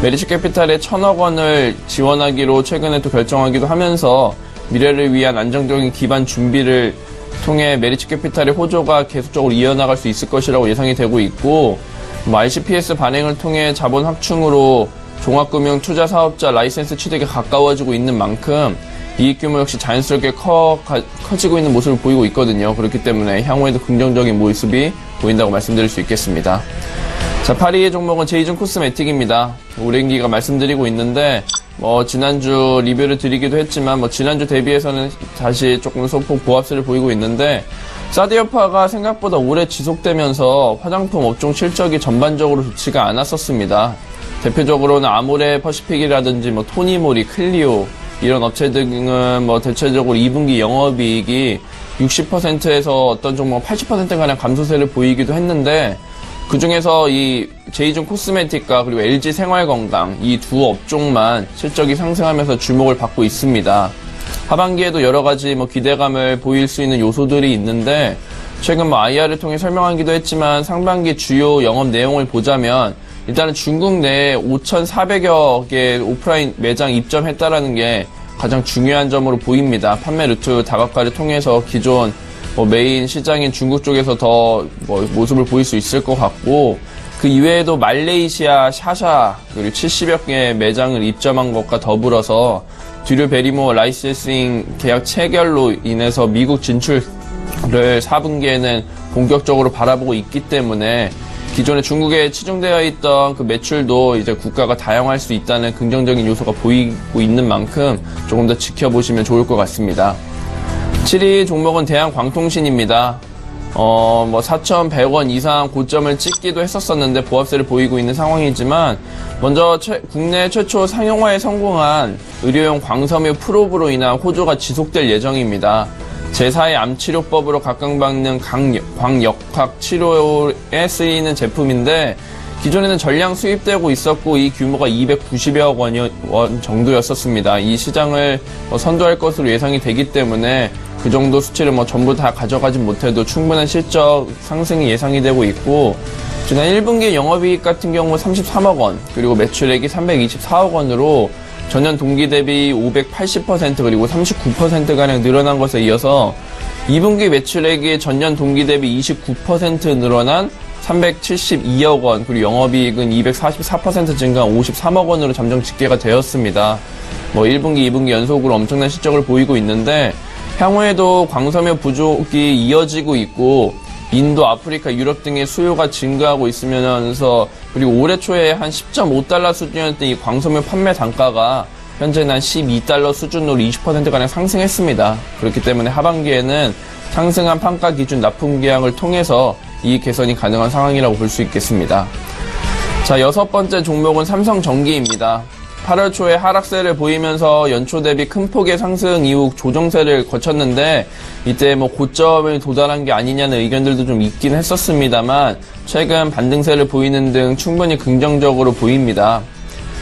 메리츠 캐피탈에 1,000억 원을 지원하기로 최근에 또 결정하기도 하면서 미래를 위한 안정적인 기반 준비를 통해 메리츠 캐피탈의 호조가 계속적으로 이어나갈 수 있을 것이라고 예상이 되고 있고 RCPS 반행을 통해 자본 확충으로 종합금융 투자 사업자 라이센스 취득에 가까워지고 있는 만큼 이익 규모 역시 자연스럽게 커지고 있는 모습을 보이고 있거든요. 그렇기 때문에 향후에도 긍정적인 모습이 보인다고 말씀드릴 수 있겠습니다. 자, 8위의 종목은 제이준 코스메틱입니다. 오랜기가 말씀드리고 있는데 지난주 리뷰를 드리기도 했지만 지난주 대비해서는 다시 조금 소폭 보합세를 보이고 있는데 사드 여파가 생각보다 오래 지속되면서 화장품 업종 실적이 전반적으로 좋지가 않았었습니다. 대표적으로는 아모레 퍼시픽이라든지 토니모리, 클리오 이런 업체들은 대체적으로 2분기 영업이익이 60%에서 어떤 종목 80%가량 감소세를 보이기도 했는데 그 중에서 이 제이준 코스메틱과 그리고 LG 생활건강 이 두 업종만 실적이 상승하면서 주목을 받고 있습니다. 하반기에도 여러 가지 기대감을 보일 수 있는 요소들이 있는데 최근 IR을 통해 설명하기도 했지만 상반기 주요 영업 내용을 보자면 일단은 중국 내에 5,400여 개 오프라인 매장 입점했다라는 게 가장 중요한 점으로 보입니다. 판매 루트 다각화를 통해서 기존 메인 시장인 중국 쪽에서 더 모습을 보일 수 있을 것 같고 그 이외에도 말레이시아 샤샤 그리고 70여 개 매장을 입점한 것과 더불어서 듀르 베리모 라이센싱 계약 체결로 인해서 미국 진출을 4분기에는 본격적으로 바라보고 있기 때문에 기존에 중국에 치중되어 있던 그 매출도 이제 국가가 다양화할 수 있다는 긍정적인 요소가 보이고 있는 만큼 조금 더 지켜보시면 좋을 것 같습니다. 7위 종목은 대한광통신입니다. 4,100원 이상 고점을 찍기도 했었었는데 보합세를 보이고 있는 상황이지만 먼저 국내 최초 상용화에 성공한 의료용 광섬유 프로브로 인한 호조가 지속될 예정입니다. 제4의 암치료법으로 각광받는 광역학 치료에 쓰이는 제품인데 기존에는 전량 수입되고 있었고 이 규모가 290여억 원 정도였었습니다. 이 시장을 선도할 것으로 예상이 되기 때문에 그 정도 수치를 전부 다 가져가진 못해도 충분한 실적 상승이 예상이 되고 있고 지난 1분기 영업이익 같은 경우 33억 원 그리고 매출액이 324억 원으로 전년 동기 대비 580% 그리고 39%가량 늘어난 것에 이어서 2분기 매출액이 전년 동기 대비 29% 늘어난 372억 원 그리고 영업이익은 244% 증가한 53억 원으로 잠정 집계가 되었습니다. 1분기, 2분기 연속으로 엄청난 실적을 보이고 있는데 향후에도 광섬유 부족이 이어지고 있고 인도, 아프리카, 유럽 등의 수요가 증가하고 있으면서 그리고 올해 초에 한 10.5달러 수준이었던 이 광섬유 판매 단가가 현재는 한 12달러 수준으로 20%가량 상승했습니다. 그렇기 때문에 하반기에는 상승한 판가 기준 납품 계약을 통해서 이익 개선이 가능한 상황이라고 볼 수 있겠습니다. 자, 6번째 종목은 삼성전기입니다. 8월 초에 하락세를 보이면서 연초 대비 큰 폭의 상승 이후 조정세를 거쳤는데 이때 고점을 도달한 게 아니냐는 의견들도 좀 있긴 했었습니다만 최근 반등세를 보이는 등 충분히 긍정적으로 보입니다.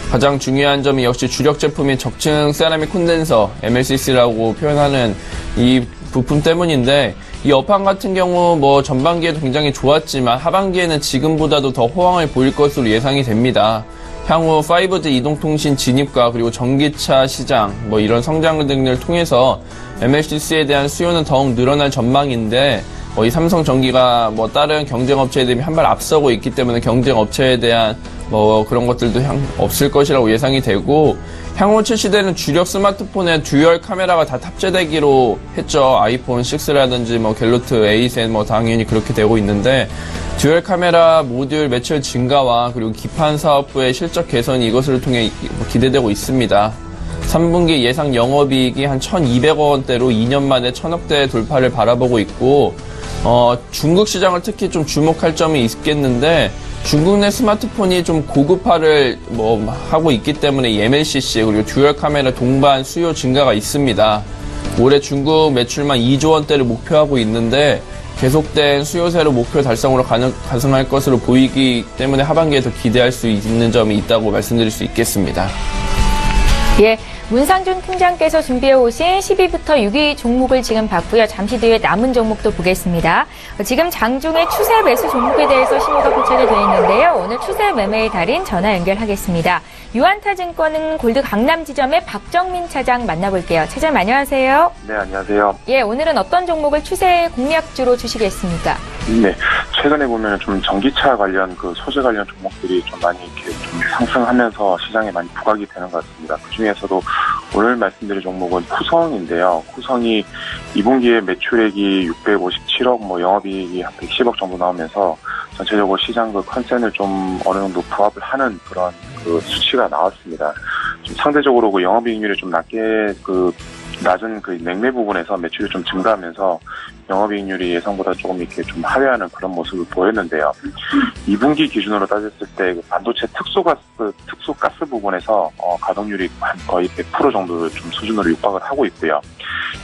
가장 중요한 점이 역시 주력 제품인 적층 세라믹 콘덴서 MLCC라고 표현하는 이 부품 때문인데 이 업황 같은 경우 전반기에도 굉장히 좋았지만 하반기에는 지금보다도 더 호황을 보일 것으로 예상이 됩니다. 향후 5G 이동통신 진입과 그리고 전기차 시장 이런 성장 등을 통해서 MLCC에 대한 수요는 더욱 늘어날 전망인데 이 삼성전기가 다른 경쟁업체에 대비 한 발 앞서고 있기 때문에 경쟁업체에 대한 그런 것들도 없을 것이라고 예상이 되고 향후 출시되는 주력 스마트폰에 듀얼 카메라가 다 탑재되기로 했죠. 아이폰 6라든지 갤로트 A10 당연히 그렇게 되고 있는데 듀얼 카메라 모듈 매출 증가와 그리고 기판 사업부의 실적 개선이 이것을 통해 기대되고 있습니다. 3분기 예상 영업이익이 한 1,200억 원대로 2년 만에 1,000억대 돌파를 바라보고 있고 중국 시장을 특히 좀 주목할 점이 있겠는데 중국 내 스마트폰이 좀 고급화를 하고 있기 때문에 이 MLCC 그리고 듀얼 카메라 동반 수요 증가가 있습니다. 올해 중국 매출만 2조 원대를 목표하고 있는데 계속된 수요세로 목표 달성으로 가능할 것으로 보이기 때문에 하반기에 더 기대할 수 있는 점이 있다고 말씀드릴 수 있겠습니다. 예, 문상준 팀장께서 준비해 오신 10위부터 6위 종목을 지금 봤고요. 잠시 뒤에 남은 종목도 보겠습니다. 지금 장중에 추세 매수 종목에 대해서 신호가 포착이 되어 있는데요. 오늘 추세 매매의 달인 전화 연결하겠습니다. 유한타증권은 골드 강남 지점의 박정민 차장 만나볼게요. 차장 안녕하세요. 네, 안녕하세요. 예, 오늘은 어떤 종목을 추세 공략주로 주시겠습니까? 네, 최근에 보면 좀 전기차 관련 소재 관련 종목들이 좀 많이 이렇게 좀 상승하면서 시장에 많이 부각이 되는 것 같습니다. 그 중에서도 오늘 말씀드릴 종목은 후성인데요. 후성이 2분기에 매출액이 657억, 영업이익이 한 110억 정도 나오면서 전체적으로 시장 컨센을 좀 어느 정도 부합을 하는 그런 수치가 나왔습니다. 좀 상대적으로 영업이익률이 좀 낮은 냉매 부분에서 매출이 좀 증가하면서 영업이익률이 예상보다 조금 이렇게 좀 하회하는 그런 모습을 보였는데요. 2분기 기준으로 따졌을 때 반도체 특수가스 부분에서 가동률이 거의 100% 정도 좀 수준으로 육박을 하고 있고요.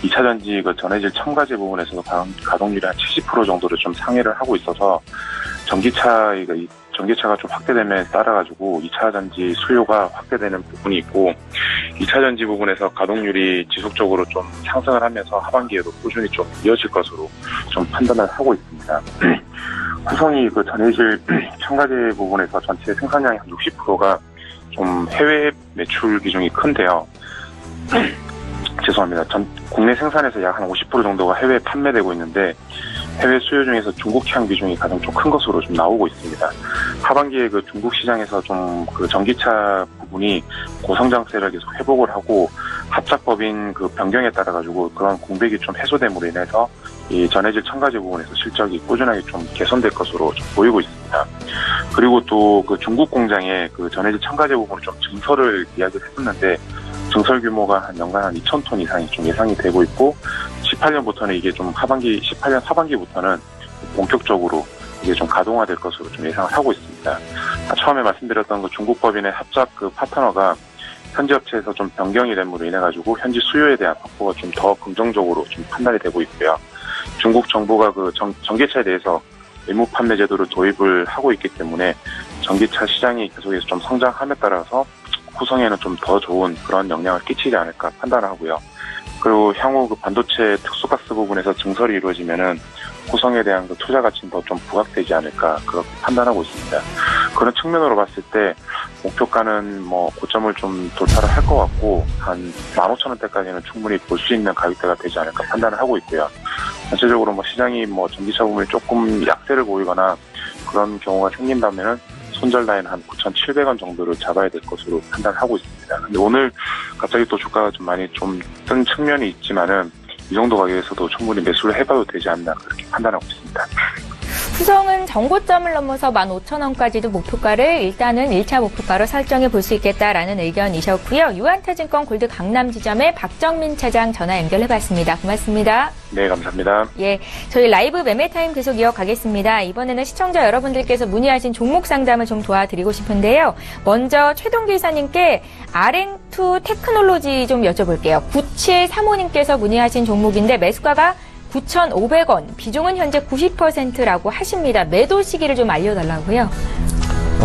2차전지 전해질 첨가제 부분에서도 가동률이 한 70% 정도를 좀 상회를 하고 있어서 전기차가 좀 확대됨에 따라가지고 2차전지 수요가 확대되는 부분이 있고 2차전지 부분에서 가동률이 지속적으로 좀 상승을 하면서 하반기에도 꾸준히 좀 이어질 것으로 좀 판단을 하고 있습니다. 후성이 전해질 첨가제 부분에서 전체 생산량의 한 60%가 좀 해외 매출 비중이 큰데요. 죄송합니다. 국내 생산에서 약 한 50% 정도가 해외에 판매되고 있는데 해외 수요 중에서 중국향 비중이 가장 좀 큰 것으로 좀 나오고 있습니다. 하반기에 중국 시장에서 좀 전기차 부분이 고성장세를 계속 회복을 하고 합작법인 변경에 따라 가지고 그런 공백이 좀 해소됨으로 인해서 이 전해질 첨가제 부분에서 실적이 꾸준하게 좀 개선될 것으로 좀 보이고 있습니다. 그리고 또 중국 공장에 전해질 첨가제 부분을 좀 증설을 이야기를 했었는데 증설 규모가 한 연간 한 2,000톤 이상이 좀 예상이 되고 있고 18년부터는 이게 좀 18년 하반기부터는 본격적으로 이게 좀 가동화될 것으로 좀 예상을 하고 있습니다. 처음에 말씀드렸던 중국 법인의 합작 파트너가 현지 업체에서 좀 변경이 됨으로 인해 가지고 현지 수요에 대한 확보가 좀 더 긍정적으로 좀 판단이 되고 있고요. 중국 정부가 그 전기차에 대해서 의무 판매 제도를 도입을 하고 있기 때문에 전기차 시장이 계속해서 좀 성장함에 따라서 후성에는 좀 더 좋은 그런 영향을 끼치지 않을까 판단을 하고요. 그리고 향후 그 반도체 특수가스 부분에서 증설이 이루어지면은 후성에 대한 그 투자 가치는 더 좀 부각되지 않을까 그렇게 판단하고 있습니다. 그런 측면으로 봤을 때 목표가는 뭐 고점을 좀 돌파를 할 것 같고 한 15,000원대까지는 충분히 볼 수 있는 가격대가 되지 않을까 판단을 하고 있고요. 전체적으로 뭐 시장이 뭐 전기차 부분이 조금 약세를 보이거나 그런 경우가 생긴다면은 손절 라인 한 9,700원 정도를 잡아야 될 것으로 판단하고 있습니다. 근데 오늘 갑자기 또 주가가 좀 많이 좀 뜬 측면이 있지만은 이 정도 가격에서도 충분히 매수를 해봐도 되지 않나 그렇게 판단하고 있습니다. 후성은 정고점을 넘어서 15,000원까지도 목표가를 일단은 1차 목표가로 설정해 볼 수 있겠다라는 의견이셨고요. 유한타증권 골드 강남 지점의 박정민 차장 전화 연결해봤습니다. 고맙습니다. 네, 감사합니다. 예, 저희 라이브 매매타임 계속 이어가겠습니다. 이번에는 시청자 여러분들께서 문의하신 종목 상담을 좀 도와드리고 싶은데요. 먼저 최동기 이사님께 RN2 테크놀로지 좀 여쭤볼게요. 9735님께서 문의하신 종목인데 매수가가 9,500원, 비중은 현재 90%라고 하십니다. 매도 시기를 좀 알려달라고요.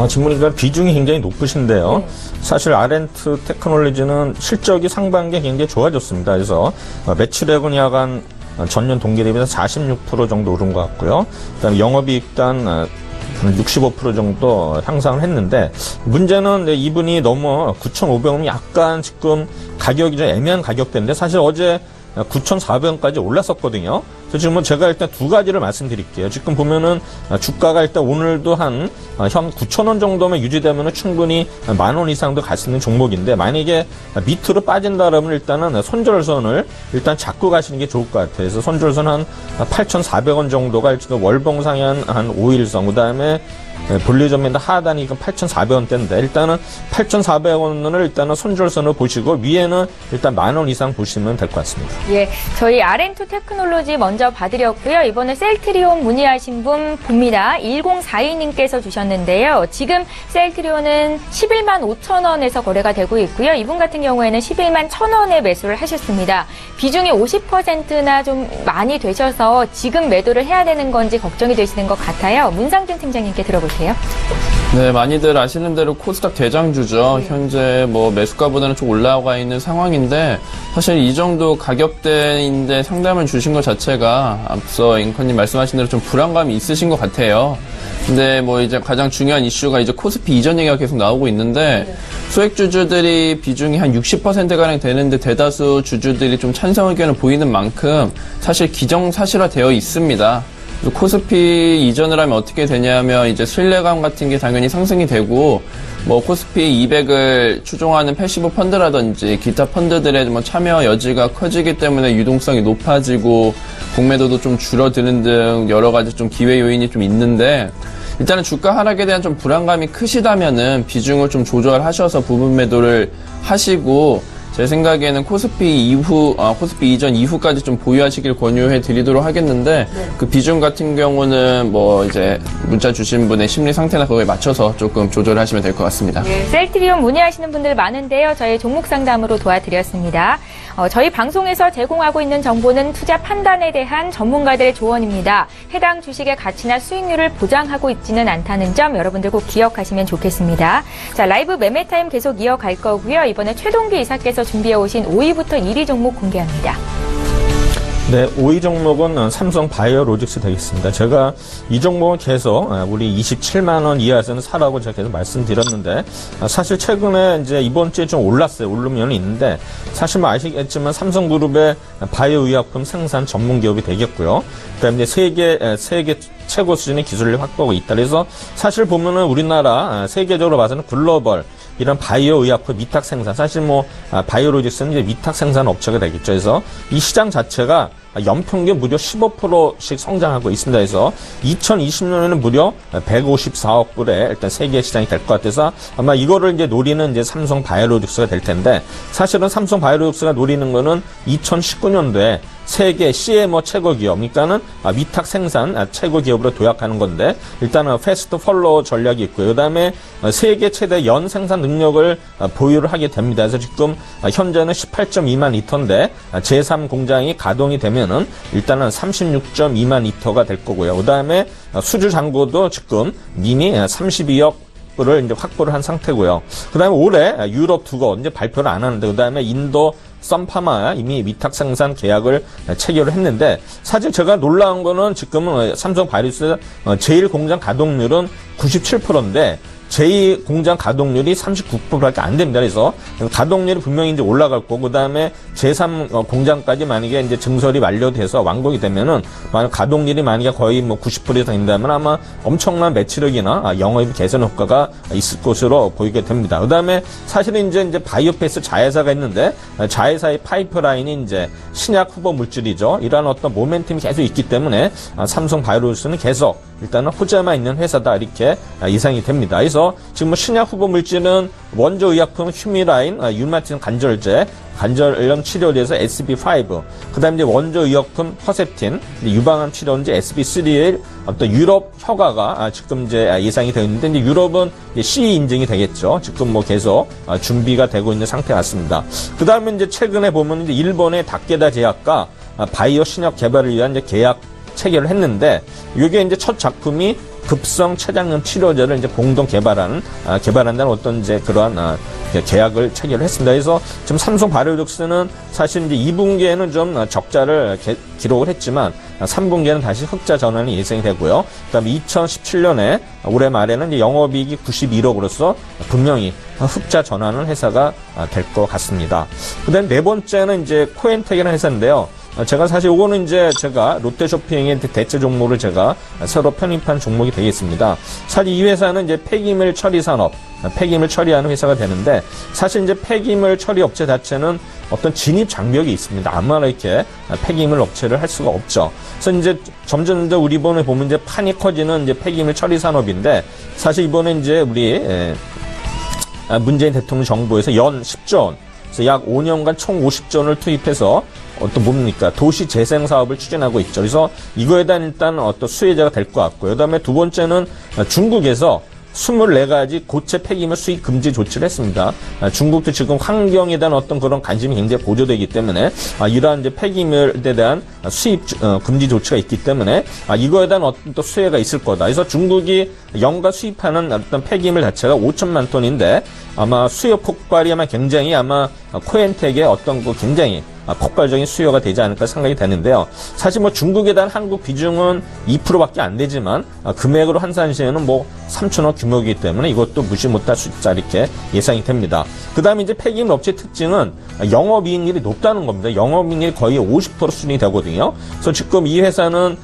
지금 보니까 비중이 굉장히 높으신데요. 네. 사실 RN2 테크놀로지는 실적이 상반기에 굉장히 좋아졌습니다. 그래서 매출액은 약간 전년 동기 대비해서 46% 정도 오른 것 같고요. 그다음에 영업이익 단 65% 정도 향상을 했는데 문제는 이분이 너무 9,500원이 약간 지금 가격이 좀 애매한 가격대인데 사실 어제 9,400원까지 올랐었거든요. 그래서 지금 제가 일단 두 가지를 말씀드릴게요. 지금 보면은 주가가 일단 오늘도 한 9,000원 정도면 유지되면은 충분히 10,000원 이상도 갈 수 있는 종목인데 만약에 밑으로 빠진다라면 일단은 손절선을 일단 잡고 가시는 게 좋을 것 같아요. 그래서 손절선 한 8,400원 정도가 일단 월봉상에 한 5일선 그다음에 분리점인데 하단이 8,400원대인데 일단은 8,400원을 일단은 손절선을 보시고 위에는 일단 10,000원 이상 보시면 될 것 같습니다. 예, 저희 RN2 테크놀로지 먼저 봐드렸고요. 이번에 셀트리온 문의하신 분 봅니다. 1042님께서 주셨는데요. 지금 셀트리온은 11만 5천원에서 거래가 되고 있고요. 이분 같은 경우에는 11만 1,000원에 매수를 하셨습니다. 비중이 50%나 좀 많이 되셔서 지금 매도를 해야 되는 건지 걱정이 되시는 것 같아요. 문상준 팀장님께 들어볼게요. 네, 많이들 아시는 대로 코스닥 대장주죠. 현재 뭐 매수가보다는 좀 올라가 있는 상황인데 사실 이 정도 가격대인데 상담을 주신 것 자체가 앞서 앵커님 말씀하신 대로 좀 불안감이 있으신 것 같아요. 근데 뭐 이제 가장 중요한 이슈가 이제 코스피 이전 얘기가 계속 나오고 있는데 소액주주들이 비중이 한 60%가량 되는데 대다수 주주들이 좀 찬성 의견을 보이는 만큼 사실 기정사실화 되어 있습니다. 코스피 이전을 하면 어떻게 되냐면 이제 신뢰감 같은 게 당연히 상승이 되고 뭐 코스피 200을 추종하는 패시브 펀드라든지 기타 펀드들의 뭐 참여 여지가 커지기 때문에 유동성이 높아지고 공매도도 좀 줄어드는 등 여러 가지 좀 기회 요인이 좀 있는데 일단은 주가 하락에 대한 좀 불안감이 크시다면은 비중을 좀 조절하셔서 부분 매도를 하시고 제 생각에는 코스피 이전 이후까지 좀 보유하시길 권유해 드리도록 하겠는데 그 비중 같은 경우는 뭐 이제 문자 주신 분의 심리 상태나 그거에 맞춰서 조금 조절하시면 될 것 같습니다. 네, 셀트리온 문의하시는 분들 많은데요. 저희 종목 상담으로 도와드렸습니다. 저희 방송에서 제공하고 있는 정보는 투자 판단에 대한 전문가들의 조언입니다. 해당 주식의 가치나 수익률을 보장하고 있지는 않다는 점 여러분들 꼭 기억하시면 좋겠습니다. 자, 라이브 매매타임 계속 이어갈 거고요. 이번에 최동기 이사께서 준비해 오신 5위부터 1위 종목 공개합니다. 네, 5위 종목은 삼성 바이오로직스 되겠습니다. 제가 이 종목은 계속 우리 27만 원 이하에서는 사라고 제가 계속 말씀드렸는데 사실 최근에 이제 이번 주에 좀 올랐어요. 오른 면이 있는데 사실 뭐 아시겠지만 삼성그룹의 바이오 의약품 생산 전문 기업이 되겠고요. 그다음에 이제 세계 최고 수준의 기술을 확보하고 있다. 그래서 사실 보면은 우리나라 세계적으로 봐서는 글로벌 이런 바이오 의약품 위탁 생산, 사실 뭐 바이오로직스는 이제 위탁 생산 업체가 되겠죠. 그래서 이 시장 자체가 연평균 무려 15%씩 성장하고 있습니다. 그래서 2020년에는 무려 154억 불의 일단 세계 시장이 될 것 같아서 아마 이거를 이제 노리는 이제 삼성 바이오로직스가 될 텐데 사실은 삼성 바이오로직스가 노리는 거는 2019년도에 세계 CMO 최고 기업, 그러니까는 위탁 생산 최고 기업으로 도약하는 건데 일단은 패스트 폴로우 전략이 있고요. 그다음에 세계 최대 연 생산 능력을 보유를 하게 됩니다. 그래서 지금 현재는 18.2만 리터인데 제3 공장이 가동이 되면은 일단은 36.2만 리터가 될 거고요. 그다음에 수주 잔고도 지금 이미 32억 를 이제 확보를 한 상태고요. 그다음에 올해 유럽 두거 이제 발표를 안 하는데 그다음에 인도 썬파마 이미 위탁 생산 계약을 체결을 했는데 사실 제가 놀라운 거는 지금은 삼성 바이오로스 제1 공장 가동률은 97%인데 제2 공장 가동률이 39%밖에 안 됩니다. 그래서 가동률이 분명히 이제 올라갈 거고, 그 다음에 제3 공장까지 만약에 이제 증설이 완료돼서 완공이 되면은, 만약 가동률이 만약에 거의 뭐 90% 이상 된다면 아마 엄청난 매출력이나 영업이익 개선 효과가 있을 것으로 보이게 됩니다. 그 다음에 사실은 이제 바이오패스 자회사가 있는데, 자회사의 파이프라인이 이제 신약 후보 물질이죠. 이러한 어떤 모멘텀이 계속 있기 때문에 삼성 바이오로스는 계속 일단은 호재만 있는 회사다 이렇게 예상이 됩니다. 그래서 지금 뭐 신약 후보 물질은 원조 의약품 휴미라인, 율마틴 관절제, 관절염 치료제에서 SB5, 그다음에 이제 원조 의약품 허셉틴, 유방암 치료제 SB3의 어떤 유럽 허가가 지금 이제 예상이 되어 있는데 이제 유럽은 CE 인증이 되겠죠. 지금 뭐 계속 준비가 되고 있는 상태 같습니다. 그다음에 이제 최근에 보면 이제 일본의 다케다 제약과 바이오 신약 개발을 위한 이제 계약 체결을 했는데 이게 이제 첫 작품이 급성 췌장염 치료제를 이제 공동 개발한다는 어떤 이제 그러한 계약을 체결을 했습니다. 그래서 지금 삼성 바이오로직스는 사실 이제 2분기에는 좀 적자를 기록을 했지만 3분기에는 다시 흑자 전환이 예상이 되고요. 그다음에 2017년에 올해 말에는 이제 영업이익이 91억으로서 분명히 흑자 전환을 회사가 될 것 같습니다. 그다음 네 번째는 이제 코엔텍이라는 회사인데요. 제가 사실 요거는 이제 제가 롯데쇼핑의 대체 종목을 제가 새로 편입한 종목이 되겠습니다. 사실 이 회사는 이제 폐기물 처리 산업, 폐기물 처리하는 회사가 되는데 사실 이제 폐기물 처리 업체 자체는 어떤 진입 장벽이 있습니다. 아무나 이렇게 폐기물 업체를 할 수가 없죠. 그래서 이제 점점 우리 이번에 보면 이제 판이 커지는 이제 폐기물 처리 산업인데 사실 이번에 이제 우리 문재인 대통령 정부에서 연 10조 원, 그래서 약 5년간 총 50조 원을 투입해서 어떤 뭡니까 도시 재생 사업을 추진하고 있죠. 그래서 이거에 대한 일단 어떤 수혜자가 될 것 같고요. 그다음에 두 번째는 중국에서 24가지 고체 폐기물 수입 금지 조치를 했습니다. 중국도 지금 환경에 대한 어떤 그런 관심이 굉장히 고조되기 때문에 이러한 이제 폐기물에 대한 수입 금지 조치가 있기 때문에 이거에 대한 어떤 또 수혜가 있을 거다. 그래서 중국이 연간 수입하는 어떤 폐기물 자체가 5천만 톤인데 아마 수요 폭발이 아마 굉장히 코엔텍의 어떤 그 굉장히 폭발적인 수요가 되지 않을까 생각이 되는데요. 사실 뭐 중국에 대한 한국 비중은 2%밖에 안 되지만 금액으로 환산 시에는 뭐 3천억 규모이기 때문에 이것도 무시 못할 숫자 이렇게 예상이 됩니다. 그 다음에 이제 폐기물 업체 특징은 영업이익률이 높다는 겁니다. 영업이익률이 거의 50% 수준이 되거든요. 그래서 지금 이 회사는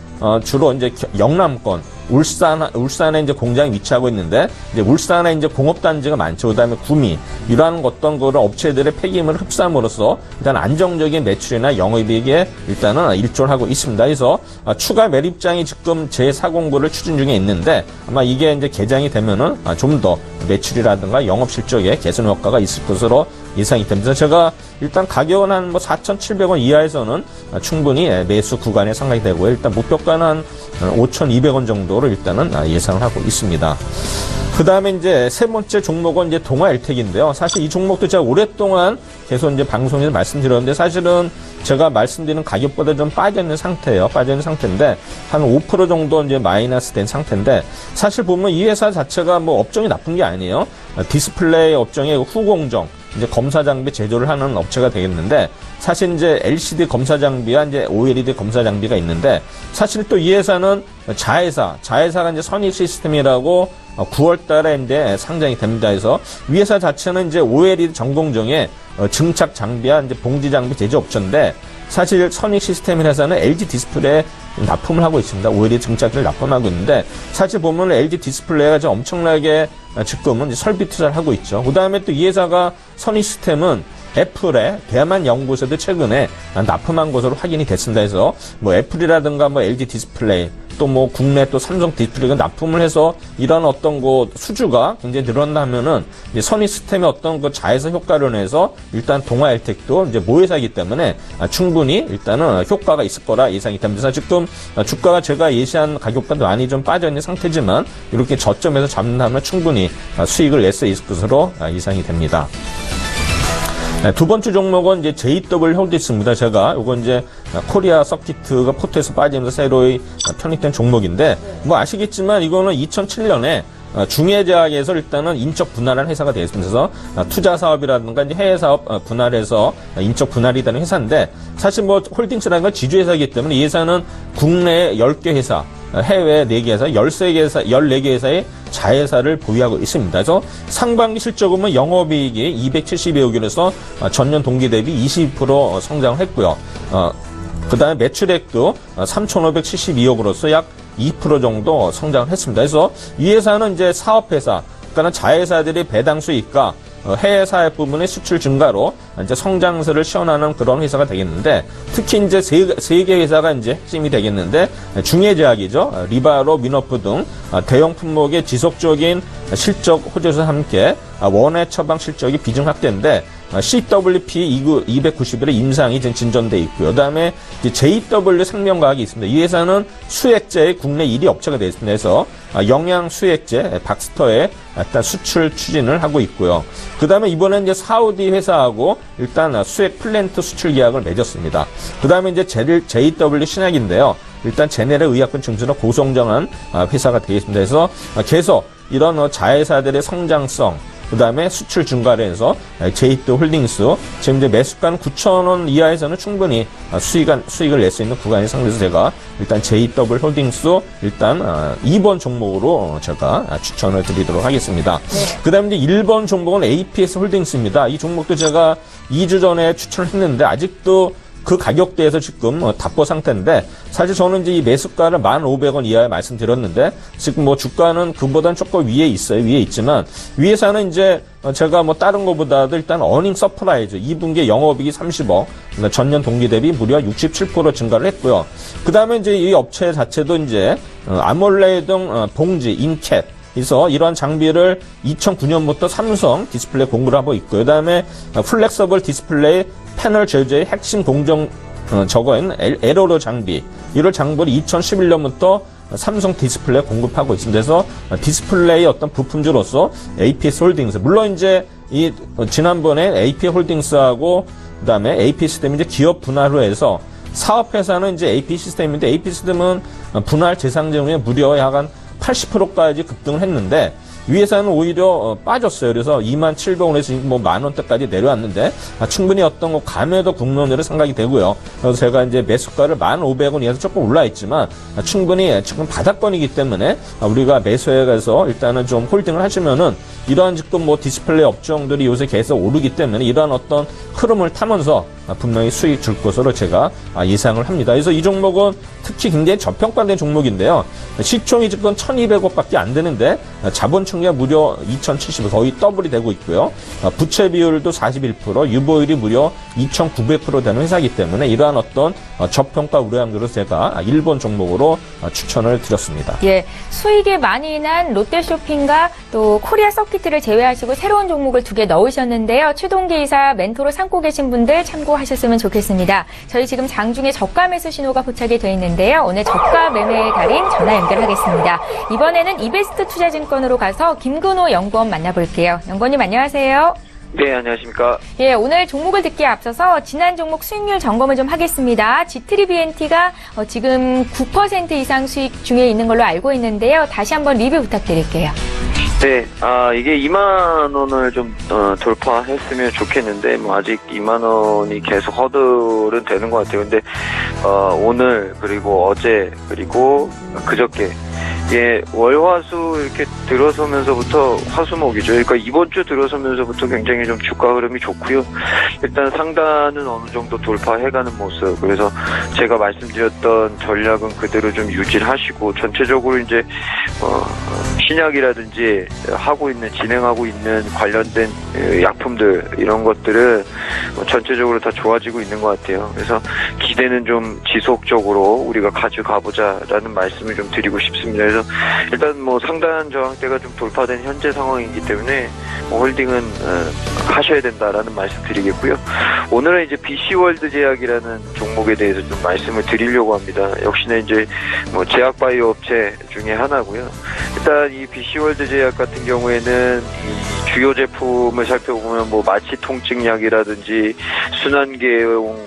주로 이제 영남권, 울산에 이제 공장이 위치하고 있는데, 이제 울산에 이제 공업단지가 많죠. 그 다음에 구미, 이러한 어떤 그런 업체들의 폐기물을 흡수함으로써 일단 안정적인 매출이나 영업이익에 일단은 일조를 하고 있습니다. 그래서 추가 매립장이 지금 제4공고를 추진 중에 있는데, 아마 이게 이제 개장이 되면은 좀 더 매출이라든가 영업 실적에 개선 효과가 있을 것으로 예상이 됩니다. 제가 일단 가격은 한 뭐 4,700원 이하에서는 충분히 매수 구간에 상당히 되고요. 일단 목표가는 한 5,200원 정도로 일단은 예상을 하고 있습니다. 그 다음에 이제 세 번째 종목은 이제 동아엘텍인데요. 사실 이 종목도 제가 오랫동안 계속 이제 방송에서 말씀드렸는데 사실은 제가 말씀드리는 가격보다 좀 빠져있는 상태예요. 빠져있는 상태인데 한 5% 정도 이제 마이너스 된 상태인데 사실 보면 이 회사 자체가 뭐 업종이 나쁜 게 아니에요. 디스플레이 업종의 후공정, 이제 검사 장비 제조를 하는 업체가 되겠는데 사실 이제 LCD 검사 장비와 이제 OLED 검사 장비가 있는데 사실 또 이 회사는 자회사가 이제 선익 시스템이라고 9월 달에 이제 상장이 됩니다. 해서 이 회사 자체는 이제 OLED 전공정의 증착 장비와 이제 봉지 장비 제조 업체인데 사실 선익 시스템 회사는 LG 디스플레이에 납품을 하고 있습니다. OLED 증착기를 납품하고 있는데 사실 보면 LG 디스플레이가 지금 엄청나게 지금은 이제 설비 투자를 하고 있죠. 그 다음에 또 이 회사가 선익 시스템은 애플의 대만 연구소도 최근에 납품한 것으로 확인이 됐습니다. 해서 뭐 애플이라든가 뭐 LG 디스플레이 또 뭐 국내 또 삼성 디스플레이가 납품을 해서 이런 어떤 그 수주가 굉장히 늘어난다면은 이제 선의 시스템의 어떤 그 자회사 효과를 내서 일단 동아 엘텍도 이제 모회사이기 때문에 충분히 일단은 효과가 있을 거라 예상이 됩니다. 지금 주가가 제가 예시한 가격보다 많이 좀 빠져 있는 상태지만 이렇게 저점에서 잡는다면 충분히 수익을 낼 수 있을 것으로 예상이 됩니다. 두 번째 종목은 이제 JW 홀딩스입니다. 제가 요거 이제 코리아 서킷가 포트에서 빠지면서 새로이 편입된 종목인데 뭐 아시겠지만 이거는 2007년에 중해제약에서 일단은 인적 분할한 회사가 되었습니다. 그래서 투자 사업이라든가 이제 해외 사업 분할해서 인적 분할이 되는 회사인데 사실 뭐 홀딩스라는 건 지주회사이기 때문에 이 회사는 국내 10개 회사, 해외 4개 회사, 13개 회사, 14개 회사의 자회사를 보유하고 있습니다. 그래서 상반기 실적은 영업이익이 272억 원에서 전년 동기 대비 22% 성장했고요. 그 다음에 매출액도 3,572억으로서 약 2% 정도 성장을 했습니다. 그래서 이 회사는 이제 사업회사, 그러니까 자회사들이 배당 수익과 해외 사업 부문의 수출 증가로 이제 성장세를 시원하는 그런 회사가 되겠는데 특히 이제 세 개 회사가 이제 핵심이 되겠는데 중해제약이죠. 리바로, 미너프 등 대형 품목의 지속적인 실적 호조와 함께 원해 처방 실적이 비중 확대인데 CWP 290일의 임상이 진전돼 있고요. 그다음에 JW 생명과학이 있습니다. 이 회사는 수액제의 국내 1위 업체가 되어 있습니다. 그래서 영양 수액제 박스터에 일단 수출 추진을 하고 있고요. 그다음에 이번에 이제 사우디 회사하고 일단 수액 플랜트 수출 계약을 맺었습니다. 그다음에 이제 JW 신약인데요. 일단 제네럴 의약품 증수로 고성장한 회사가 되겠습니다. 그래서 계속 이런 자회사들의 성장성, 그 다음에 수출 증가를 해서 JW 홀딩스 지금 이제 매수가는 9,000원 이하에서는 충분히 수익을 낼 수 있는 구간이 상대해서 제가 일단 JW 홀딩스 일단 2번 종목으로 제가 추천을 드리도록 하겠습니다. 네. 그 다음에 이제 1번 종목은 APS 홀딩스입니다. 이 종목도 제가 2주 전에 추천을 했는데 아직도 그 가격대에서 지금 답보 상태인데 사실 저는 이제 이 매수가를 1,500원 이하에 말씀드렸는데 지금 뭐 주가는 그보다는 조금 위에 있어요. 위에 있지만 위에서는 이제 제가 뭐 다른 것보다도 일단 어닝 서프라이즈 2분기에 영업이익이 30억 전년 동기 대비 무려 67% 증가를 했고요. 그 다음에 이제 이 업체 자체도 이제 아몰레 등 봉지, 인캡 그래서 이러한 장비를 2009년부터 삼성 디스플레이 공급을 하고 있고요. 그 다음에 플렉서블 디스플레이 패널 제조의 핵심 공정 저거인 에러로 장비 이를 장비를 2011년부터 삼성 디스플레이 공급하고 있습니다. 그래서 디스플레이 어떤 부품주로서 APS 홀딩스 물론 이제 이 지난번에 AP 홀딩스하고 그다음에 AP 시스템이 이제 기업 분할로 해서 사업회사는 이제 AP 시스템인데 AP 시스템은 분할 재상증에 무려 약 한 80%까지 급등을 했는데 위에서는 오히려 빠졌어요. 그래서 27,000원에서 뭐 10,000원대까지 내려왔는데 충분히 어떤 거 감에도 국론으로 생각이 되고요. 그래서 제가 이제 매수가를 1,500원 이하에서 조금 올라있지만 충분히 지금 바닥권이기 때문에 우리가 매수해 가서 일단은 좀 홀딩을 하시면은 이러한 지금 뭐 디스플레이 업종들이 요새 계속 오르기 때문에 이러한 어떤 흐름을 타면서 분명히 수익 줄 것으로 제가 예상을 합니다. 그래서 이 종목은 특히 굉장히 저평가된 종목인데요. 시총이 지금 1,200억밖에 안 되는데 자본 총량 무려 2,070억 거의 더블이 되고 있고요. 부채 비율도 41%, 유보율이 무려 2,900% 되는 회사이기 때문에 이러한 어떤 저평가 우려함으로 제가 1번 종목으로 추천을 드렸습니다. 예, 수익이 많이 난 롯데쇼핑과 또 코리아 서킷을 제외하시고 새로운 종목을 2개 넣으셨는데요. 추동기이사 멘토로 삼고 계신 분들 참고하셨으면 좋겠습니다. 저희 지금 장중에 저가 매수 신호가 포착이 되어 있는데요. 오늘 저가 매매의 달인 전화 연결하겠습니다. 이번에는 이베스트 투자증권으로 가서 김근호 연구원 만나볼게요. 연구원님 안녕하세요. 네, 안녕하십니까. 예, 오늘 종목을 듣기에 앞서서 지난 종목 수익률 점검을 좀 하겠습니다. G3BNT가 지금 9% 이상 수익 중에 있는 걸로 알고 있는데요. 다시 한번 리뷰 부탁드릴게요. 네, 이게 2만 원을 좀 돌파했으면 좋겠는데 뭐 아직 2만 원이 계속 허들은 되는 것 같아요. 근데 오늘 그리고 어제 그리고 그저께 예, 월화수 이렇게 들어서면서부터 화수목이죠. 그러니까 이번 주 들어서면서부터 굉장히 좀 주가 흐름이 좋고요. 일단 상단은 어느 정도 돌파해가는 모습. 그래서 제가 말씀드렸던 전략은 그대로 좀 유지를 하시고 전체적으로 이제 신약이라든지 진행하고 있는 관련된 약품들 이런 것들은 전체적으로 다 좋아지고 있는 것 같아요. 그래서 기대는 좀 지속적으로 우리가 가져가보자라는 말씀을 좀 드리고 싶습니다. 그래서 일단 뭐 상단 저항대가 좀 돌파된 현재 상황이기 때문에 홀딩은 하셔야 된다라는 말씀 드리겠고요. 오늘은 이제 BC월드 제약이라는 종목에 대해서 좀 말씀을 드리려고 합니다. 역시나 이제 뭐 제약바이오 업체 중에 하나고요. 일단 이 BC월드 제약 같은 경우에는 이 주요 제품을 살펴보면 뭐 마취 통증약이라든지 순환계용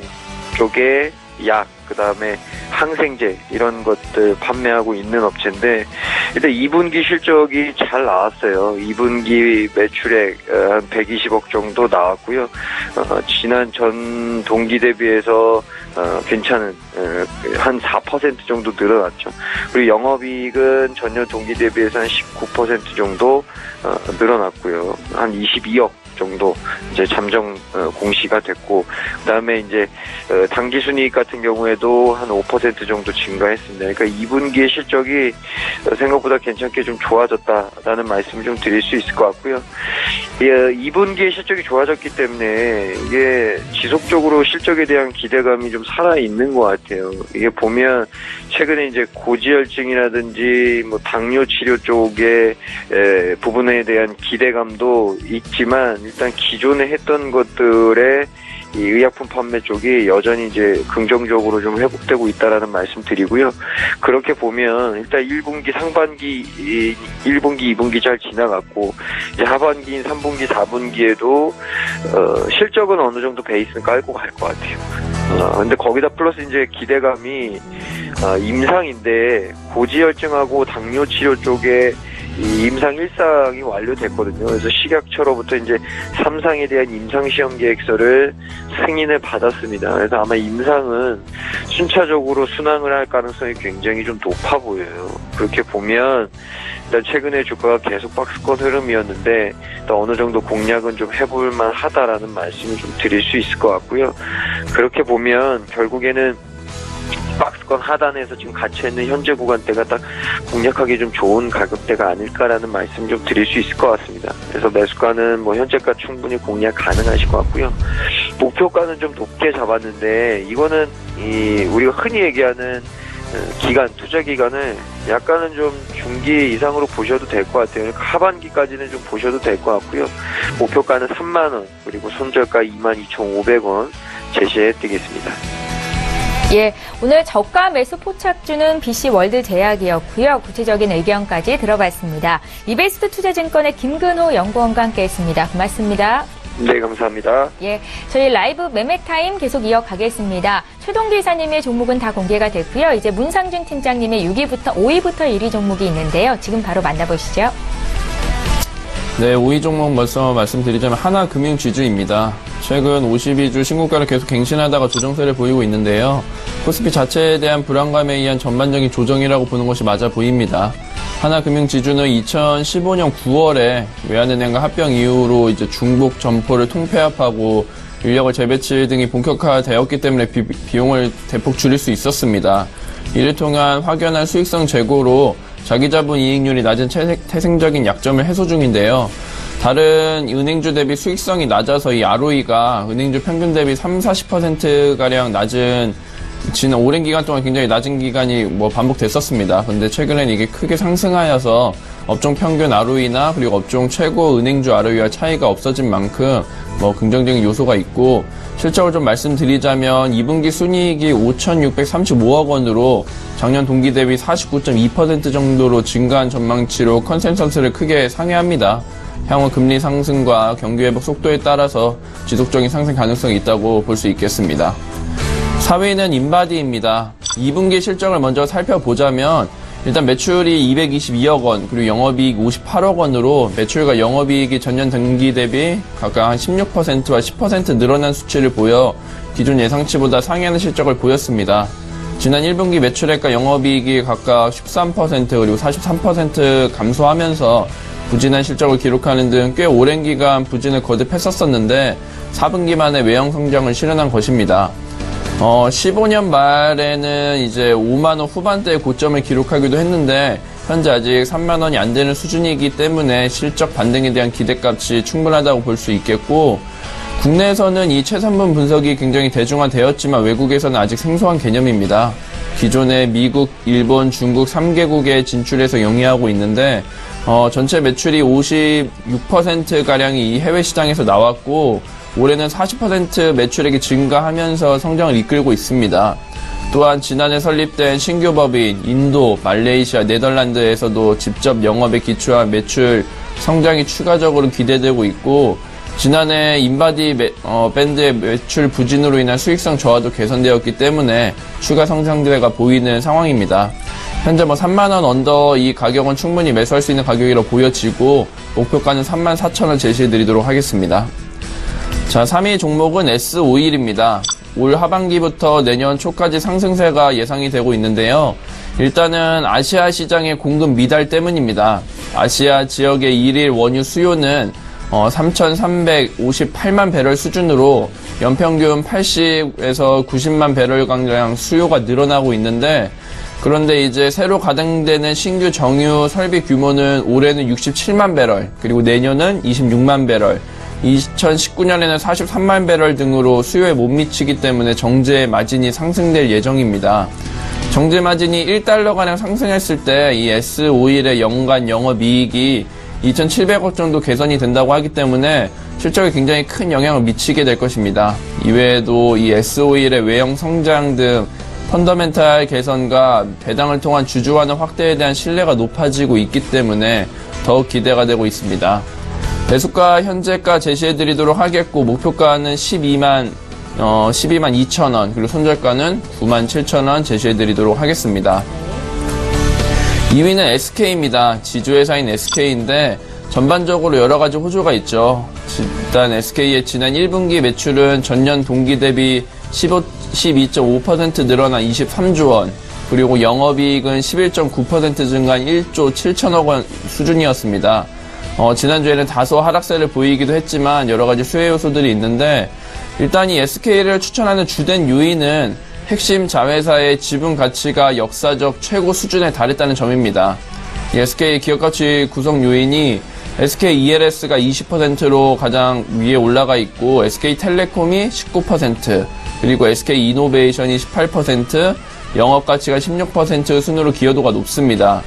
쪽에 약, 그 다음에 항생제 이런 것들 판매하고 있는 업체인데 일단 2분기 실적이 잘 나왔어요. 2분기 매출액 한 120억 정도 나왔고요. 지난 전 동기 대비해서 괜찮은 한 4% 정도 늘어났죠. 그리고 영업이익은 전년 동기 대비해서 한 19% 정도 늘어났고요. 한 22억 정도 이제 잠정 공시가 됐고, 그다음에 이제 당기 순이익 같은 경우에도 한 5% 정도 증가했습니다. 그러니까 2분기의 실적이 생각보다 괜찮게 좀 좋아졌다라는 말씀을 좀 드릴 수 있을 것 같고요. 2분기의 실적이 좋아졌기 때문에 이게 지속적으로 실적에 대한 기대감이 좀 살아 있는 것 같아요. 이게 보면 최근에 이제 고지혈증이라든지 뭐 당뇨 치료 쪽의 부분에 대한 기대감도 있지만 일단 기존에 했던 것들의 이 의약품 판매 쪽이 여전히 이제 긍정적으로 좀 회복되고 있다라는 말씀 드리고요. 그렇게 보면 일단 1분기 상반기, 1분기, 2분기 잘 지나갔고 이제 하반기인 3분기, 4분기에도 실적은 어느 정도 베이스는 깔고 갈 것 같아요. 근데 거기다 플러스 이제 기대감이 임상인데 고지혈증하고 당뇨 치료 쪽에 이 임상 1상이 완료됐거든요. 그래서 식약처로부터 이제 3상에 대한 임상시험 계획서를 승인을 받았습니다. 그래서 아마 임상은 순차적으로 순항을 할 가능성이 굉장히 좀 높아 보여요. 그렇게 보면 일단 최근에 주가가 계속 박스권 흐름이었는데 또 어느 정도 공략은 좀 해볼 만하다라는 말씀을 좀 드릴 수 있을 것 같고요. 그렇게 보면 결국에는 박스권 하단에서 지금 갇혀있는 현재 구간대가 딱 공략하기 좀 좋은 가격대가 아닐까라는 말씀 좀 드릴 수 있을 것 같습니다. 그래서 매수가는 뭐 현재가 충분히 공략 가능하실 것 같고요. 목표가는 좀 높게 잡았는데 이거는 우리가 흔히 얘기하는 투자 기간을 약간은 좀 중기 이상으로 보셔도 될 것 같아요. 그러니까 하반기까지는 좀 보셔도 될 것 같고요. 목표가는 3만원 그리고 손절가 22,500원 제시해 드리겠습니다. 예, 오늘 저가 매수 포착주는 BC월드 제약이었고요. 구체적인 의견까지 들어봤습니다. 이베스트 투자증권의 김근호 연구원과 함께했습니다. 고맙습니다. 네, 감사합니다. 예, 저희 라이브 매매타임 계속 이어가겠습니다. 최동기 이사님의 종목은 다 공개가 됐고요. 이제 문상준 팀장님의 5위부터 1위 종목이 있는데요. 지금 바로 만나보시죠. 네, 5위 종목 먼저 말씀드리자면 하나금융지주입니다. 최근 52주 신고가를 계속 갱신하다가 조정세를 보이고 있는데요. 코스피 자체에 대한 불안감에 의한 전반적인 조정이라고 보는 것이 맞아 보입니다. 하나금융지주는 2015년 9월에 외환은행과 합병 이후로 이제 중복 점포를 통폐합하고 인력을 재배치 등이 본격화되었기 때문에 비용을 대폭 줄일 수 있었습니다. 이를 통한 확연한 수익성 제고로 자기자본 이익률이 낮은 태생적인 약점을 해소 중인데요. 다른 은행주 대비 수익성이 낮아서 이 ROE가 은행주 평균 대비 30-40%가량 낮은 지난 오랜 기간 동안 굉장히 낮은 기간이 반복됐었습니다. 근데 최근엔 이게 크게 상승하여서 업종 평균 ROE나 그리고 업종 최고 은행주 ROE와 차이가 없어진 만큼 긍정적인 요소가 있고, 실적을 좀 말씀드리자면 2분기 순이익이 5,635억 원으로 작년 동기 대비 49.2% 정도로 증가한 전망치로 컨센서스를 크게 상회합니다. 향후 금리 상승과 경기 회복 속도에 따라서 지속적인 상승 가능성이 있다고 볼 수 있겠습니다. 4위는 인바디입니다. 2분기 실적을 먼저 살펴보자면 일단 매출이 222억 원, 그리고 영업이익 58억 원으로 매출과 영업이익이 전년 동기 대비 각각 한 16%와 10% 늘어난 수치를 보여 기존 예상치보다 상회하는 실적을 보였습니다. 지난 1분기 매출액과 영업이익이 각각 13% 그리고 43% 감소하면서 부진한 실적을 기록하는 등 꽤 오랜 기간 부진을 거듭했었는데 4분기 만에 외형 성장을 실현한 것입니다. 15년 말에는 이제 5만원 후반대의 고점을 기록하기도 했는데 현재 아직 3만 원이 안 되는 수준이기 때문에 실적 반등에 대한 기대값이 충분하다고 볼 수 있겠고, 국내에서는 이 최상분 분석이 굉장히 대중화되었지만 외국에서는 아직 생소한 개념입니다. 기존의 미국, 일본, 중국 3개국에 진출해서 영위하고 있는데 전체 매출이 56%가량이 이 해외 시장에서 나왔고, 올해는 40% 매출액이 증가하면서 성장을 이끌고 있습니다. 또한 지난해 설립된 신규 법인 인도, 말레이시아, 네덜란드에서도 직접 영업에 기초한 매출 성장이 추가적으로 기대되고 있고, 지난해 인바디 밴드의 매출 부진으로 인한 수익성 저하도 개선되었기 때문에 추가 성장세가 보이는 상황입니다. 현재 3만원 언더 이 가격은 충분히 매수할 수 있는 가격이라고 보여지고, 목표가는 34,000원 제시해드리도록 하겠습니다. 자, 3위 종목은 S51입니다. 올 하반기부터 내년 초까지 상승세가 예상이 되고 있는데요. 일단은 아시아 시장의 공급 미달 때문입니다. 아시아 지역의 일일 원유 수요는 3,358만 배럴 수준으로 연평균 80에서 90만 배럴가량 수요가 늘어나고 있는데, 그런데 이제 새로 가동되는 신규 정유 설비 규모는 올해는 67만 배럴, 그리고 내년은 26만 배럴, 2019년에는 43만 배럴 등으로 수요에 못 미치기 때문에 정제 마진이 상승될 예정입니다. 정제 마진이 1달러가량 상승했을 때 이 S51의 연간 영업이익이 2,700억 정도 개선이 된다고 하기 때문에 실적에 굉장히 큰 영향을 미치게 될 것입니다. 이외에도 이 S51의 외형 성장 등 펀더멘탈 개선과 배당을 통한 주주환원 확대에 대한 신뢰가 높아지고 있기 때문에 더욱 기대가 되고 있습니다. 매수가 현재가 제시해드리도록 하겠고, 목표가는 12만 2천원, 그리고 손절가는 9만 7천원 제시해드리도록 하겠습니다. 2위는 SK입니다. 지주회사인 SK인데 전반적으로 여러가지 호조가 있죠. 일단 SK의 지난 1분기 매출은 전년 동기 대비 12.5% 늘어난 23조 원, 그리고 영업이익은 11.9% 증가한 1조 7천억 원 수준이었습니다. 지난주에는 다소 하락세를 보이기도 했지만 여러가지 수혜 요소들이 있는데, 일단 이 SK를 추천하는 주된 요인은 핵심 자회사의 지분 가치가 역사적 최고 수준에 달했다는 점입니다. 이 SK 기업가치 구성 요인이 SK ELS가 20%로 가장 위에 올라가 있고, SK텔레콤이 19%, 그리고 SK 이노베이션이 18%, 영업가치가 16% 순으로 기여도가 높습니다.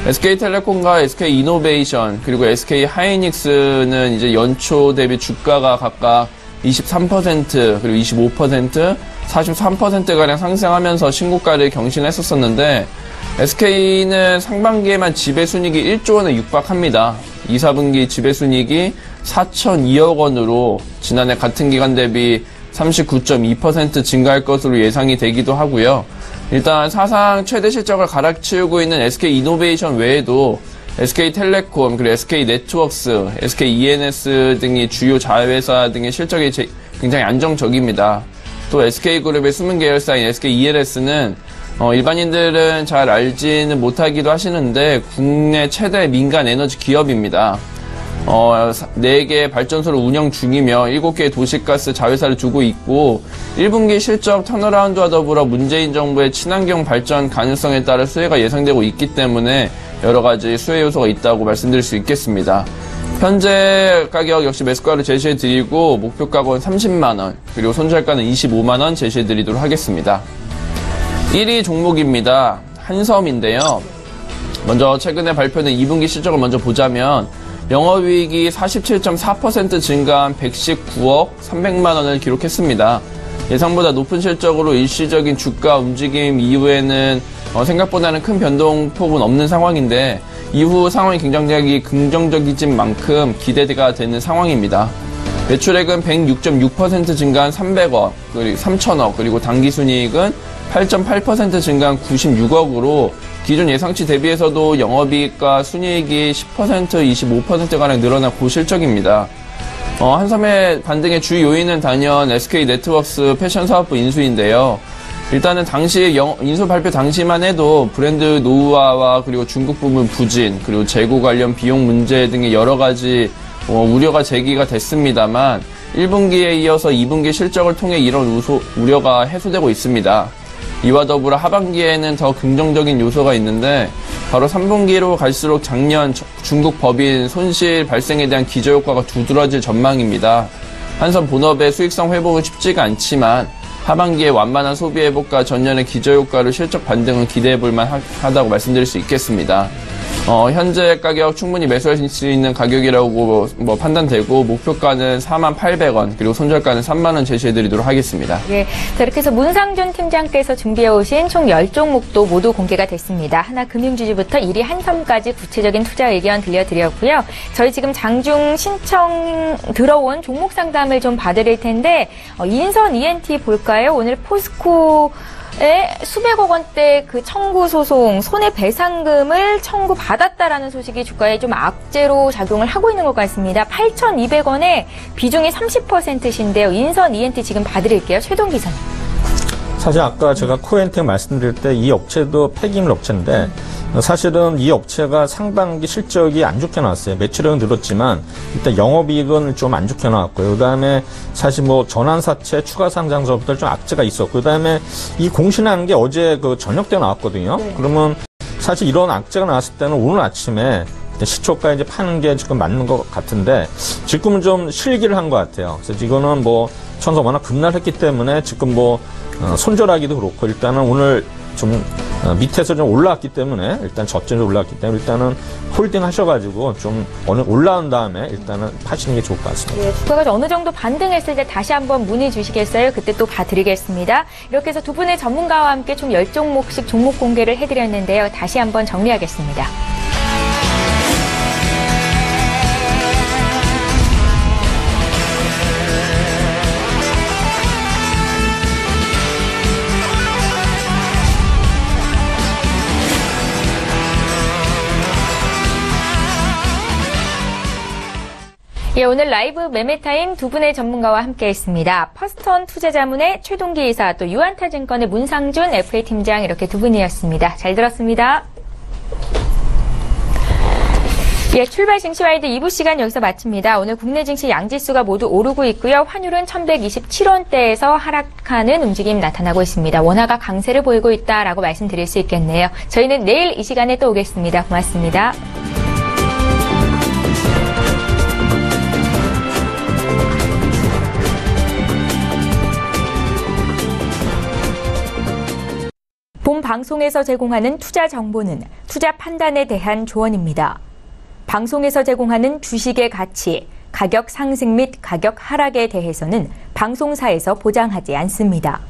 SK텔레콤과 SK 이노베이션, 그리고 SK 하이닉스는 이제 연초 대비 주가가 각각 23%, 그리고 25%, 43%가량 상승하면서 신고가를 경신했었는데, SK는 상반기에만 지배순이익이 1조 원에 육박합니다. 2, 4분기 지배순이익이 4,002억 원으로 지난해 같은 기간 대비 39.2% 증가할 것으로 예상이 되기도 하고요. 일단 사상 최대 실적을 갈아치우고 있는 SK 이노베이션 외에도 SK텔레콤, 그리고 SK네트워크스, SKENS 등이 주요 자회사 등의 실적이 굉장히 안정적입니다. 또 SK그룹의 숨은 계열사인 SKELS는 일반인들은 잘 알지는 못하기도 하시는데 국내 최대 민간 에너지 기업입니다. 4개의 발전소를 운영 중이며 7개의 도시가스 자회사를 두고 있고, 1분기 실적 턴어라운드와 더불어 문재인 정부의 친환경 발전 가능성에 따라 수혜가 예상되고 있기 때문에 여러가지 수혜 요소가 있다고 말씀드릴 수 있겠습니다. 현재 가격 역시 매수가를 제시해드리고, 목표가는 30만원, 그리고 손절가는 25만원 제시해드리도록 하겠습니다. 1위 종목입니다. 한섬인데요. 먼저 최근에 발표된 2분기 실적을 먼저 보자면, 영업이익이 47.4% 증가한 119억 300만원을 기록했습니다. 예상보다 높은 실적으로 일시적인 주가 움직임 이후에는 생각보다는 큰 변동폭은 없는 상황인데, 이후 상황이 굉장히 긍정적이진 만큼 기대가 되는 상황입니다. 매출액은 106.6% 증가한 300억, 그리고 3천억, 그리고 당기순이익은 8.8% 증가한 96억으로 기존 예상치 대비해서도 영업이익과 순이익이 10%, 25%가량 늘어난 고실적입니다. 한섬의 반등의 주 요인은 단연 SK네트워크스 패션사업부 인수인데요. 일단은 당시 인수 발표 당시만 해도 브랜드 노후화와 그리고 중국 부분 부진, 그리고 재고 관련 비용 문제 등의 여러 가지 우려가 제기가 됐습니다만, 1분기에 이어서 2분기 실적을 통해 이런 우려가 해소되고 있습니다. 이와 더불어 하반기에는 더 긍정적인 요소가 있는데, 바로 3분기로 갈수록 작년 중국 법인 손실 발생에 대한 기저효과가 두드러질 전망입니다. 한선 본업의 수익성 회복은 쉽지가 않지만 하반기에 완만한 소비 회복과 전년의 기저효과로 실적 반등은 기대해볼 만하다고 말씀드릴 수 있겠습니다. 현재 가격 충분히 매수하실 수 있는 가격이라고 판단되고 목표가는 48,000원 그리고 손절가는 30,000원 제시해드리도록 하겠습니다. 예, 자, 이렇게 해서 문상준 팀장께서 준비해오신 총 10종목도 모두 공개가 됐습니다. 하나금융지주부터 1위 한섬까지 구체적인 투자 의견 들려드렸고요. 저희 지금 장중 신청 들어온 종목 상담을 좀 봐드릴 텐데 인선 ENT 볼까요? 오늘 포스코 수백억 원대 그 청구 소송 손해배상금을 청구받았다라는 소식이 주가에 좀 악재로 작용을 하고 있는 것 같습니다. 8,200원에 비중이 30%신데요. 인선 ENT 지금 봐드릴게요. 최동 기사님. 사실 아까 제가 코엔텍 말씀드릴 때 이 업체도 폐기물 업체인데 사실은 이 업체가 상반기 실적이 안 좋게 나왔어요. 매출액은 늘었지만 일단 영업이익은 좀 안 좋게 나왔고요. 그다음에 사실 전환사채 추가 상장서부터 좀 악재가 있었고 그다음에 이 공시나는 게 어제 그 저녁 때 나왔거든요. 네. 그러면 사실 이런 악재가 나왔을 때는 오늘 아침에 시초가 이제 파는 게 지금 맞는 것 같은데 지금은 좀 실기를 한 것 같아요. 그래서 이거는 천서 워낙 급락했기 때문에 지금 손절하기도 그렇고 일단은 오늘 좀 밑에서 좀 올라왔기 때문에 일단 저점에서 올라왔기 때문에 일단은 홀딩 하셔가지고 좀 올라온 다음에 일단은 파시는 게 좋을 것 같습니다. 네, 주가가 어느 정도 반등했을 때 다시 한번 문의 주시겠어요? 그때 또 봐드리겠습니다. 이렇게 해서 두 분의 전문가와 함께 총 10종목씩 종목 공개를 해드렸는데요. 다시 한번 정리하겠습니다. 예, 오늘 라이브 매매타임 두 분의 전문가와 함께했습니다. 퍼스턴 투자자문의 최동기 이사, 또 유한타증권의 문상준 FA팀장 이렇게 두 분이었습니다. 잘 들었습니다. 예, 출발 증시와이드 2부 시간 여기서 마칩니다. 오늘 국내 증시 양지수가 모두 오르고 있고요. 환율은 1127원대에서 하락하는 움직임 나타나고 있습니다. 원화가 강세를 보이고 있다라고 말씀드릴 수 있겠네요. 저희는 내일 이 시간에 또 오겠습니다. 고맙습니다. 본 방송에서 제공하는 투자 정보는 투자 판단에 대한 조언입니다. 방송에서 제공하는 주식의 가치, 가격 상승 및 가격 하락에 대해서는 방송사에서 보장하지 않습니다.